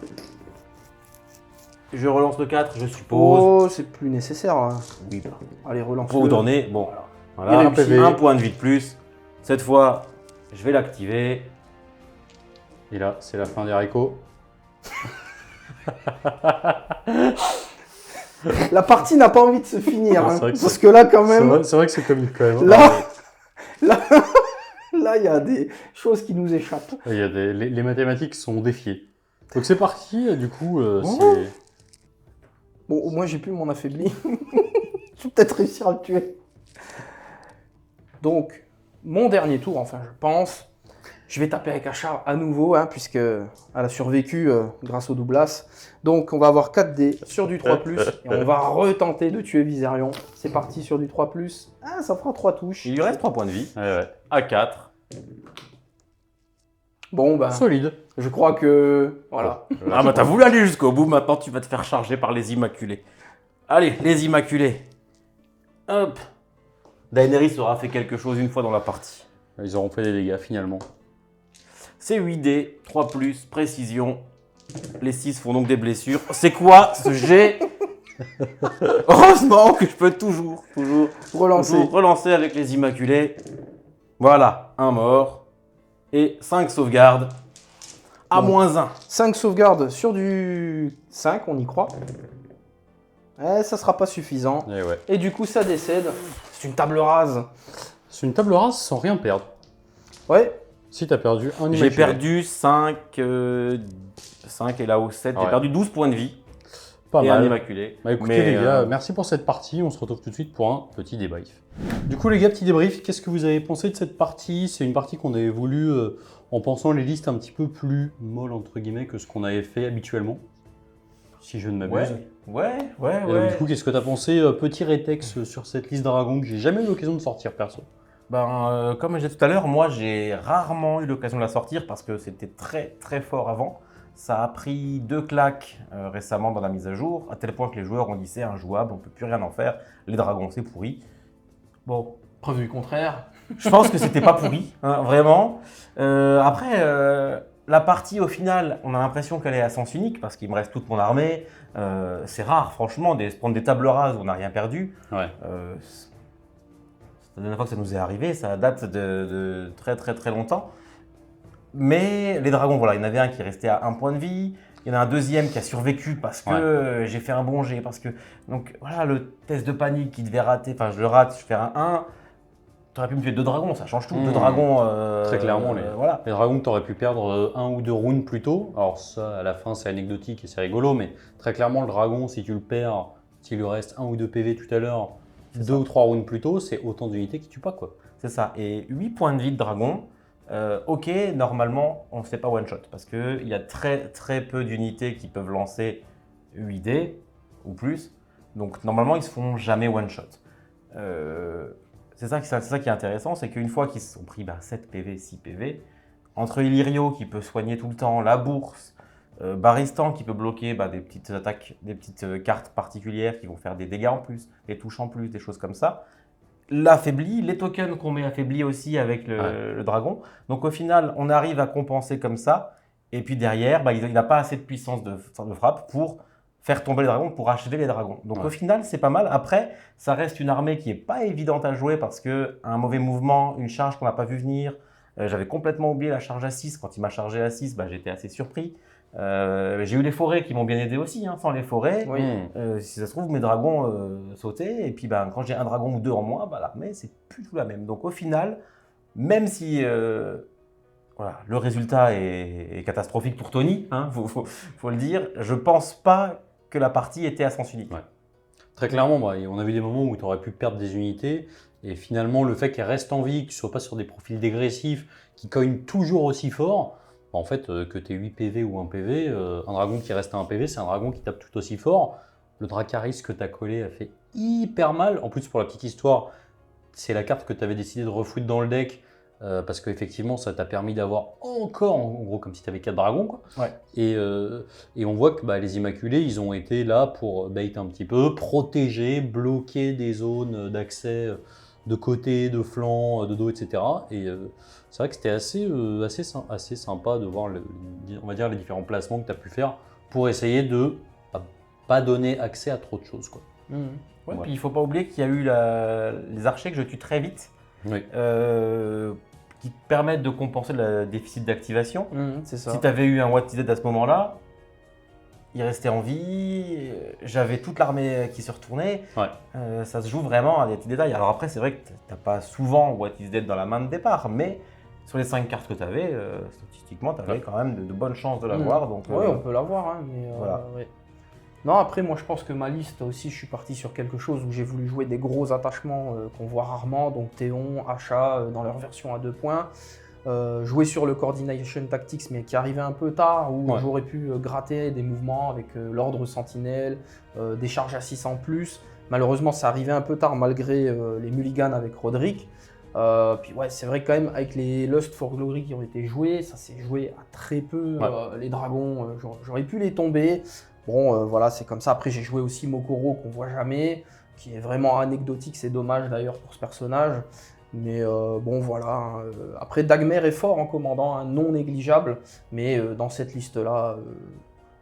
Je relance le 4, je suppose. Oh, c'est plus nécessaire. Hein. Oui, Allez, relance. faut où t'en es. Bon, Il voilà, réussit. un point de vie de plus. Cette fois, je vais l'activer. Et là, c'est la fin des haricots. La partie n'a pas envie de se finir. Ah, Hein, c'est vrai que parce que là, quand C'est même, vrai, c'est vrai que c'est comique quand même. là, il y a des choses qui nous échappent. Il y a les mathématiques sont défiées. Donc c'est parti, du coup, Oh. c'est... Bon, au moins, j'ai plus mon affaibli. Je vais peut-être réussir à le tuer. Donc, mon dernier tour, enfin, je pense. Je vais taper avec Achar à nouveau, hein, puisque elle a survécu grâce au Douglas. Donc, on va avoir 4D sur du 3+, et on va retenter de tuer Viserion. C'est parti sur du 3+. Ah, ça fera 3 touches. Il lui reste 3 points de vie. Ouais. À 4. Bon, ben, Solide. je crois que... Voilà. Ah bah t'as voulu aller jusqu'au bout, maintenant tu vas te faire charger par les Immaculés. Allez, les Immaculés. Hop. Daenerys aura fait quelque chose une fois dans la partie. Ils auront fait des dégâts finalement. C'est 8D, 3+, précision. Les 6 font donc des blessures. C'est quoi ce jet? Heureusement que je peux toujours Relancer. relancer avec les Immaculés. Voilà, un mort. Et 5 sauvegardes. À Bon. -1. 5 sauvegardes sur du 5, on y croit. Ça sera pas suffisant. Et ouais. Et du coup, ça décède. C'est une table rase. C'est une table rase sans rien perdre. Ouais. Si t'as perdu un J'ai immaculé. perdu 5 et là-haut 7. J'ai Ouais. perdu 12 points de vie. Pas et un mal. immaculé. Bah écoutez Mais, les gars, merci pour cette partie. On se retrouve tout de suite pour un petit débrief. Du coup les gars, petit débrief. Qu'est-ce que vous avez pensé de cette partie? C'est une partie qu'on avait voulu en pensant les listes un petit peu plus molles entre guillemets que ce qu'on avait fait habituellement. Si je ne m'abuse. Ouais. Et donc, du coup, qu'est-ce que t'as pensé, petit rétex sur cette liste dragon que j'ai jamais eu l'occasion de sortir perso? Comme je disais tout à l'heure, moi j'ai rarement eu l'occasion de la sortir parce que c'était très très fort avant. Ça a pris 2 claques récemment dans la mise à jour, à tel point que les joueurs ont dit c'est injouable, on peut plus rien en faire, les dragons c'est pourri. Bon, Preuve du contraire. je pense que c'était pas pourri, hein, vraiment. Après, la partie au final, on a l'impression qu'elle est à sens unique parce qu'il me reste toute mon armée. C'est rare, franchement, de se prendre des tables rases où on n'a rien perdu. Ouais. La dernière fois que ça nous est arrivé, ça date de très très très longtemps. Mais les dragons, voilà, il y en avait un qui restait à 1 point de vie. Il y en a un deuxième qui a survécu parce que j'ai fait un bon jet. Parce que, donc voilà, le test de panique qui devait rater, enfin je le rate, je fais un 1. Tu aurais pu me tuer 2 dragons, ça change tout. 2 dragons. Très clairement, voilà. Les dragons que t'aurais pu perdre 1 ou 2 rounds plus tôt. Alors ça, à la fin, c'est anecdotique et c'est rigolo, mais très clairement, le dragon, si tu le perds, s'il lui reste 1 ou 2 PV tout à l'heure, 2 ou 3 rounds plus tôt, c'est autant d'unités qui tuent pas, quoi. C'est ça. Et 8 points de vie de dragon. Ok, normalement, on ne fait pas one shot parce qu'il y a très très peu d'unités qui peuvent lancer 8D ou plus. Donc normalement, ils se font jamais one shot. C'est ça qui est intéressant, c'est qu'une fois qu'ils se sont pris 7 PV, 6 PV, entre Illyrio qui peut soigner tout le temps, la bourse, Baristan qui peut bloquer des petites attaques, des petites cartes particulières qui vont faire des dégâts en plus, des touches en plus, des choses comme ça. L'affaibli, les tokens qu'on met affaiblis aussi avec le dragon. Donc au final, on arrive à compenser comme ça. Et puis derrière, il n'a pas assez de puissance de frappe pour faire tomber les dragons, pour achever les dragons. Donc au final, c'est pas mal. Après, ça reste une armée qui n'est pas évidente à jouer parce qu'un mauvais mouvement, une charge qu'on n'a pas vu venir. J'avais complètement oublié la charge à 6. Quand il m'a chargé à 6, j'étais assez surpris. J'ai eu les forêts qui m'ont bien aidé aussi. Sans les forêts, Oui. si ça se trouve, mes dragons sautaient. Et puis, quand j'ai un dragon ou deux en moins, l'armée, c'est plus tout la même. Donc, au final, même si le résultat est catastrophique pour Tony, faut le dire, je pense pas que la partie était à sens unique. Ouais. Très clairement, on a vu des moments où tu aurais pu perdre des unités. Et finalement, le fait qu'elles restent en vie, que tu ne sois pas sur des profils dégressifs qui cognent toujours aussi fort, en fait, que tu aies 8 PV ou 1 PV, un dragon qui reste à 1 PV, c'est un dragon qui tape tout aussi fort. Le Dracarys que tu as collé a fait hyper mal. En plus, pour la petite histoire, c'est la carte que tu avais décidé de refoutre dans le deck parce qu'effectivement, ça t'a permis d'avoir encore, en gros, comme si tu avais 4 dragons. Quoi. Ouais. Et on voit que les Immaculés, ils ont été là pour bait un petit peu, protéger, bloquer des zones d'accès de côté, de flanc, de dos, etc. Et c'est vrai que c'était assez sympa de voir on va dire, les différents placements que tu as pu faire pour essayer de pas donner accès à trop de choses. Quoi. Ouais, puis il ne faut pas oublier qu'il y a eu les archers que je tue très vite, Oui. qui permettent de compenser le déficit d'activation. C'est ça. Si tu avais eu un What is Dead à ce moment-là, il restait en vie, j'avais toute l'armée qui se retournait. Ouais. Ça se joue vraiment à des petits détails. Alors après, c'est vrai que tu n'as pas souvent What is Dead dans la main de départ, mais sur les 5 cartes que tu avais, statistiquement, tu avais quand même de bonnes chances de l'avoir. Donc, oui, on peut l'avoir. Mais, voilà. Ouais. Non, après, moi, je pense que ma liste aussi, je suis parti sur quelque chose où j'ai voulu jouer des gros attachements qu'on voit rarement, donc Théon, Achat, dans leur version à 2 points. Jouer sur le Coordination Tactics, mais qui arrivait un peu tard, où j'aurais pu gratter des mouvements avec l'Ordre Sentinelle, des charges à 6 en plus. Malheureusement, ça arrivait un peu tard, malgré les mulligans avec Roderick. Puis ouais, c'est vrai quand même, avec les Lust for Glory qui ont été joués, ça s'est joué à très peu. Les dragons, j'aurais pu les tomber. Bon, voilà, c'est comme ça. Après, j'ai joué aussi Mokoro, qu'on voit jamais, qui est vraiment anecdotique. C'est dommage d'ailleurs pour ce personnage. Mais bon, voilà. Après, Dagmer est fort en commandant, non négligeable. Mais dans cette liste-là,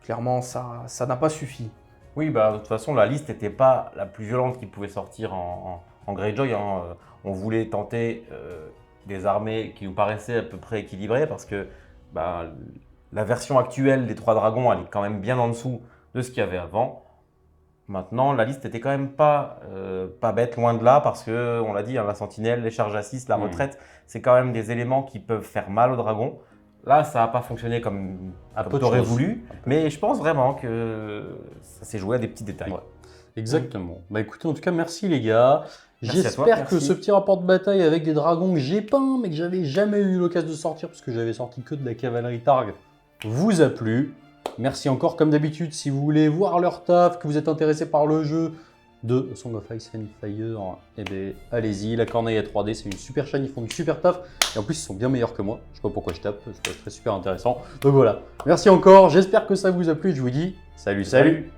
clairement, ça n'a pas suffi. Oui, de toute façon, la liste n'était pas la plus violente qui pouvait sortir en Greyjoy. On voulait tenter des armées qui nous paraissaient à peu près équilibrées parce que la version actuelle des 3 dragons, elle est quand même bien en dessous de ce qu'il y avait avant. Maintenant, la liste n'était quand même pas bête, loin de là, parce que, on l'a dit, la sentinelle, les charges à 6, la retraite, c'est quand même des éléments qui peuvent faire mal aux dragons. Là, ça n'a pas fonctionné comme tu aurais voulu, mais je pense vraiment que ça s'est joué à des petits détails. Ouais. Exactement. Écoutez, en tout cas, merci les gars. Merci J'espère que ce petit rapport de bataille avec des dragons que j'ai peint, mais que j'avais jamais eu l'occasion de sortir, parce que j'avais sorti que de la cavalerie Targ, vous a plu. Merci encore, comme d'habitude, si vous voulez voir leur taf, que vous êtes intéressé par le jeu de Song of Ice and Fire, eh bien, allez-y, la Corneille à 3D, c'est une super chaîne, ils font du super taf, et en plus, ils sont bien meilleurs que moi, je sais pas pourquoi je tape, c'est super intéressant. Donc voilà, merci encore, j'espère que ça vous a plu, je vous dis salut.